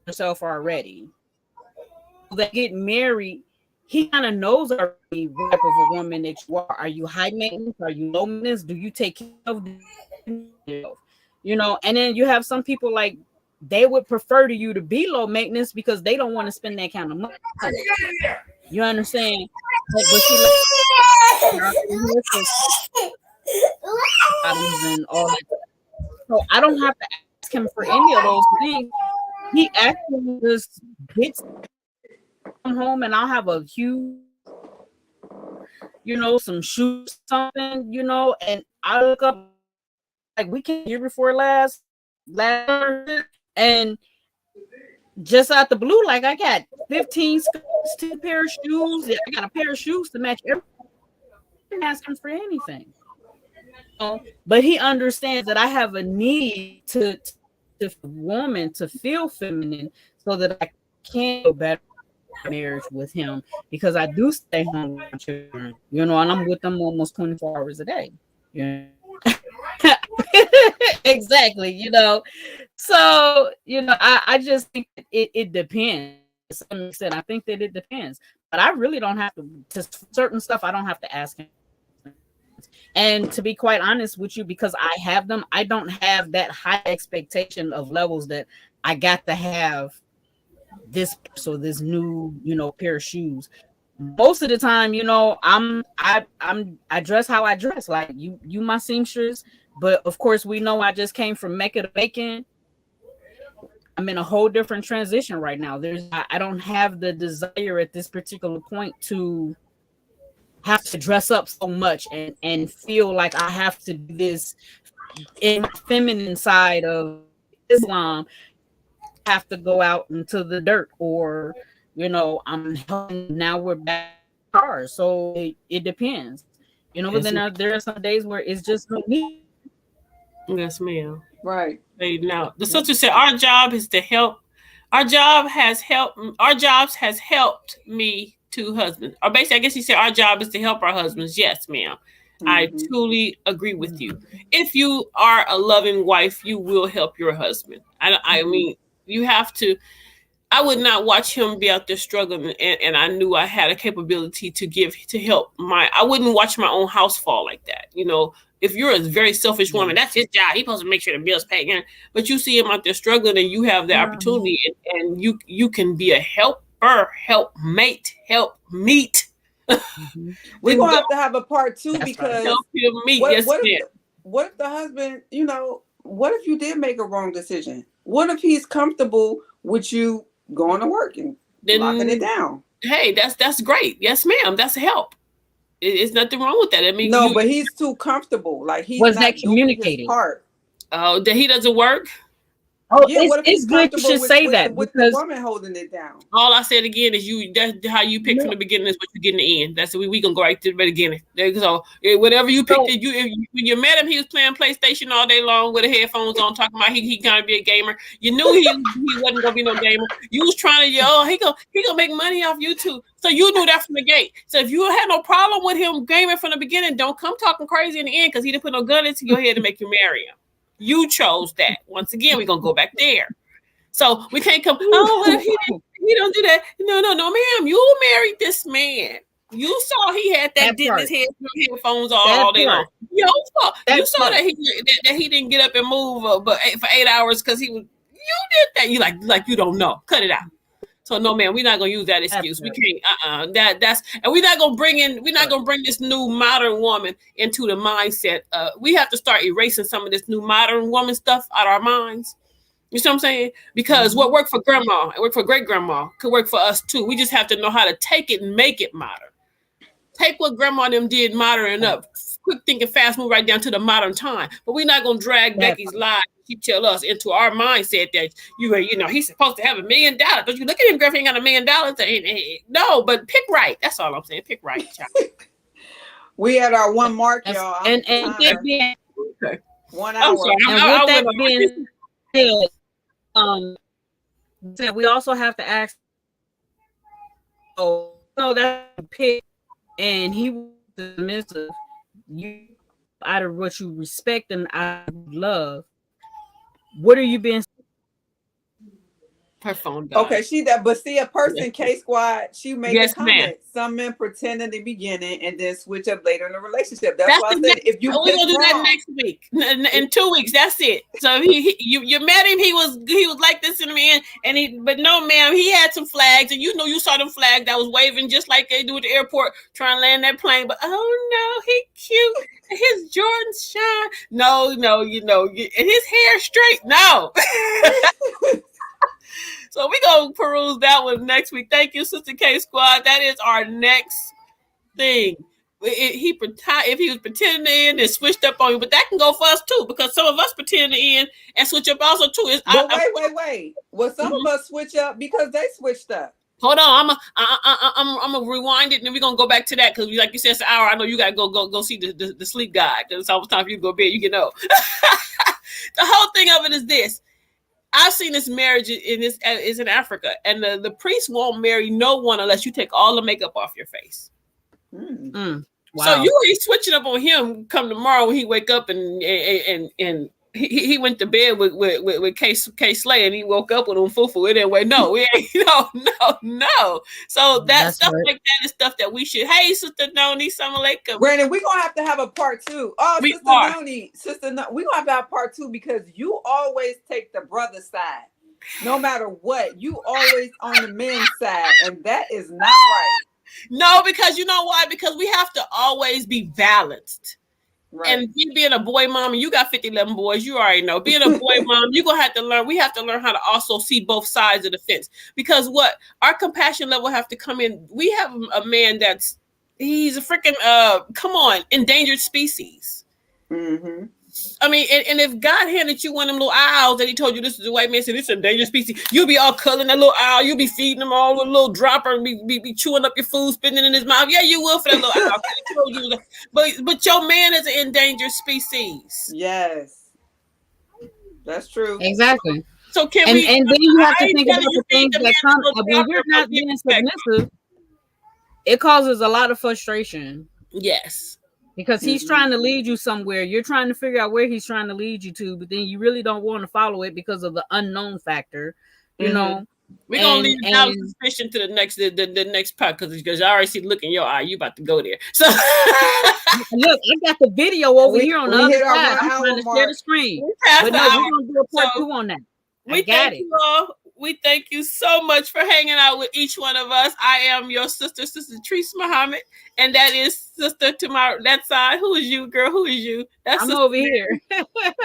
yourself already. They get married, he kind of knows already what type of a woman that you are. Are you high maintenance? Are you low maintenance? Do you take care of yourself? You know, and then you have some people like they would prefer to you to be low maintenance because they don't want to spend that kind of money. You understand? But she and all that. So I don't have to ask him for any of those things. He actually just gets home and I'll have a huge, you know, some shoes, something, you know, and I look up like weekend year before last, and just out the blue, like I got 15 skirts, 10 pair of shoes. I got a pair of shoes to match everything. I didn't ask him for anything. But he understands that I have a need to woman to feel feminine so that I can feel better marriage with him because I do stay home with children, you know, and I'm with them almost 24 hours a day. You know? Exactly, you know. So, you know, I just think it depends. To some extent, I think that it depends. But I really don't have to certain stuff I don't have to ask him. And to be quite honest with you, because I have them, I don't have that high expectation of levels that I got to have this this new, you know, pair of shoes. Most of the time, you know, I dress how I dress. Like you my seamstress, but of course we know I just came from Mecca to Bacon. I'm in a whole different transition right now. I don't have the desire at this particular point to have to dress up so much and feel like I have to do this in my feminine side of Islam. Have to go out into the dirt, or you know, I'm helping. Now we're back in cars, so it depends, you know. But then there are some days where it's just no need. Yes, ma'am. Right. Hey, now the sister said our job is to help. Our job has helped. Our jobs has helped me to husband. Or basically, I guess he said our job is to help our husbands. Yes, ma'am. Mm-hmm. I truly agree with you. If you are a loving wife, you will help your husband. I mean, you have to. I would not watch him be out there struggling, and I knew I had a capability to help I wouldn't watch my own house fall like that. You know, if you're a very selfish woman, that's his job. He's supposed to make sure the bills paid. But you see him out there struggling, and you have the opportunity, and you can be a helper, help mate, help meet. We're gonna have to have a part 2 because help him meet. What if the husband, you know, what if you did make a wrong decision? What if he's comfortable with you going to work and locking it down? Hey, that's great. Yes, ma'am. That's help. It's nothing wrong with that. I mean, no, but he's too comfortable. Like he's was not that communicated? Doing his part. Oh, that he doesn't work. Oh, Yeah, what if it's he's good you comfortable should say that with the because woman holding it down? All I said again is that's how you pick from the beginning is what you get in the end. That's we gonna go right to the beginning. So whatever you picked, when you met him, he was playing PlayStation all day long with the headphones on, talking about he gonna be a gamer. You knew he wasn't gonna be no gamer. You was trying to he gonna make money off YouTube. So you knew that from the gate. So if you had no problem with him gaming from the beginning, don't come talking crazy in the end because he didn't put no gun into your head to make you marry him. You chose that. Once again, we're gonna go back there. So we can't come. Oh, what if he don't do that? No, ma'am. You married this man. You saw he had that did his headphones all day long. Your fault. You saw that he didn't get up and move, but for 8 hours because he was. You did that. You like you don't know. Cut it out. So no, man, we're not gonna use that excuse. We can't. That's and we're not gonna bring this new modern woman into the mindset. We have to start erasing some of this new modern woman stuff out of our minds. You see what I'm saying? Because what worked for grandma and worked for great grandma could work for us too. We just have to know how to take it and make it modern. Take what grandma and them did modern up. Quick thinking, fast move right down to the modern time. But we're not gonna drag Becky's lies. She tell us into our mindset that you know he's supposed to have $1 million. Don't you look at him, girl? He ain't got $1 million. No, but pick right. That's all I'm saying. Pick right, child. We had our one mark, y'all. And that being 1 hour. And with that being said, we also have to ask. Oh no, that's a pick, and he was submissive. You out of what you respect and out of love. What are you being? Her phone died. Okay, she that, but see a person K Squad. She made a comment. Ma'am. Some men pretend in the beginning and then switch up later in the relationship. That's why I said if you we're gonna do that next week. In 2 weeks, that's it. So you met him. He was like this in the end, but no, ma'am, he had some flags, and you know you saw them flags that was waving just like they do at the airport trying to land that plane. But oh no, he cute. His Jordans shine. No, you know, and his hair straight. No. So we're going to peruse that one next week. Thank you, Sister K Squad. That is our next thing. If he was pretending to end and switched up on you, but that can go for us too, because some of us pretend to end and switch up also too. But wait. Well, some of us switch up because they switched up. Hold on, I'm gonna rewind it, and then we're gonna go back to that because, like you said, it's an hour. I know you gotta go see the sleep guide because it's almost time for you to go to bed. You know, the whole thing of it is this. I've seen this marriage is in Africa, and the priest won't marry no one unless you take all the makeup off your face. Wow. So you ain't switching up on him come tomorrow when he wake up and he went to bed with K Slay and he woke up with him fufu. It didn't wait. No, we ain't. No. So that stuff like that is stuff that we should. Hey, Sister Noni, Assalamu alaikum. Brandon, we're gonna have to have a part 2. Oh, Sister Noni, we're gonna have to have part 2 because you always take the brother side. No matter what, you always on the men's side, and that is not right. No, because you know why? Because we have to always be balanced. Right. And being a boy mom, and you got 11 boys, you already know. Being a boy mom, you're going to have to learn. We have to learn how to also see both sides of the fence. Because our compassion level have to come in. We have a man he's a freaking, endangered species. Mm-hmm. I mean, and if God handed you one of them little owls that he told you this is a white man said this is an endangered species, you'll be all cuddling that little owl. You'll be feeding him all with a little dropper and be chewing up your food, spitting it in his mouth. Yeah, you will for that little owl. But your man is an endangered species. Yes, that's true. Exactly. So can and we? And then you have to think about the things that come when you're not being submissive. It causes a lot of frustration. Yes. Because he's trying to lead you somewhere. You're trying to figure out where he's trying to lead you to, but then you really don't want to follow it because of the unknown factor, you know. We're gonna leave down suspicion to the next part because I already see the look in your eye. You about to go there. So look, I got the video over here on the other side. I'm trying to share the screen. But no, we're gonna do a part 2 on that. We thank you all. We thank you so much for hanging out with each one of us. I am your sister, Sister Treese Muhammad, and that is sister to that side. Who is you, girl? Who is you? I'm over here.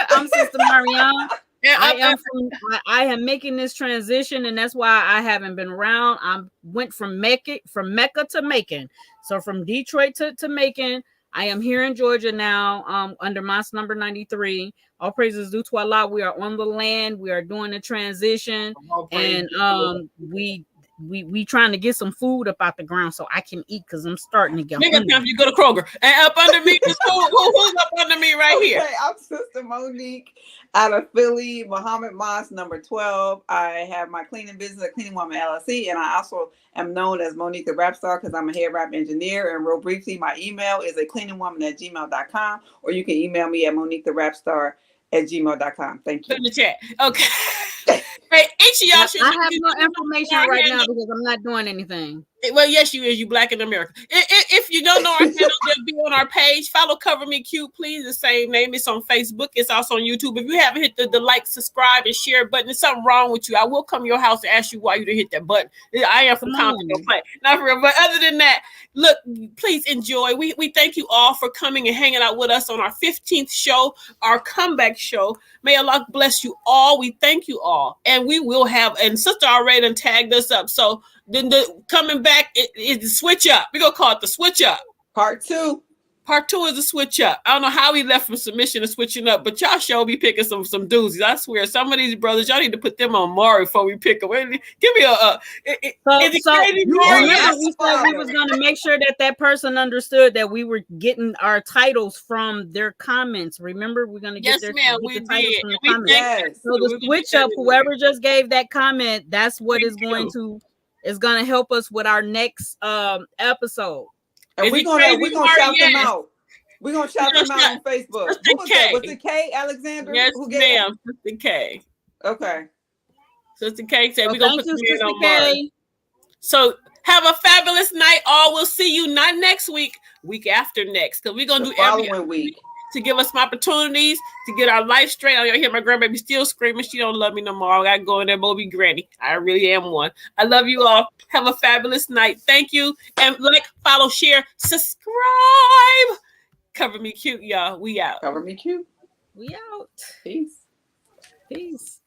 I'm Sister Marianne. I am making this transition, and that's why I haven't been around. I went from Mecca to Macon, so from Detroit to Macon. I am here in Georgia now, under Mosque number 93. All praises due to Allah. We are on the land. We are doing the transition, and we trying to get some food up out the ground so I can eat because I'm starting to get hungry. You go to Kroger. And up under me, who's up under me right here? I'm Sister Monique out of Philly, Muhammad Mosque number 12. I have my cleaning business at Cleaning Woman LLC, and I also am known as Monique the Rap Star because I'm a hair wrap engineer. And real briefly, my email is cleaningwoman@gmail.com, or you can email me at moniquetherapstar@gmail.com. Thank you. In the chat. Okay. Hey, each of y'all should. I have no information right now because I'm not doing anything. Well, yes, you is. You Black in America. If you don't know our channel, they'll be on our page. Follow Cover Me Cute, please. The same name. It's on Facebook. It's also on YouTube. If you haven't hit the like, subscribe, and share button, there's something wrong with you. I will come to your house and ask you why you didn't hit that button. I am from Compton, play. Not for real. But other than that, look, please enjoy. We thank you all for coming and hanging out with us on our 15th show, our comeback show. May Allah bless you all. We thank you all. And we will have, and Sister already done tagged us up. So then the coming back is the switch up. We're going to call it the switch up. Part 2. Part 2 is a switch up. I don't know how we left from submission to switching up, but y'all show be picking some doozies. I swear, some of these brothers, y'all need to put them on Mari before we pick them. Give me So remember we said we was going to make sure that person understood that we were getting our titles from their comments. Remember, we're going to get the titles from the comments. Yes. So the switch up, whoever just gave that comment, that's what is going to help us with our next episode. And we're gonna shout them out. We're gonna shout them out on Facebook. Who was that? Was it K Alexander? Yes, ma'am. Sister K. Okay. Sister K said we're gonna put Sister the on Mari. So have a fabulous night. All we'll see you not next week after next, because we're gonna do every week to give us some opportunities to get our life straight. I hear my grandbaby still screaming. She don't love me no more. I gotta go in there, Moby Granny. I really am one. I love you all. Have a fabulous night. Thank you. And like, follow, share, subscribe. Cover Me Cute, y'all. We out. Cover Me Cute. We out. Peace. Peace.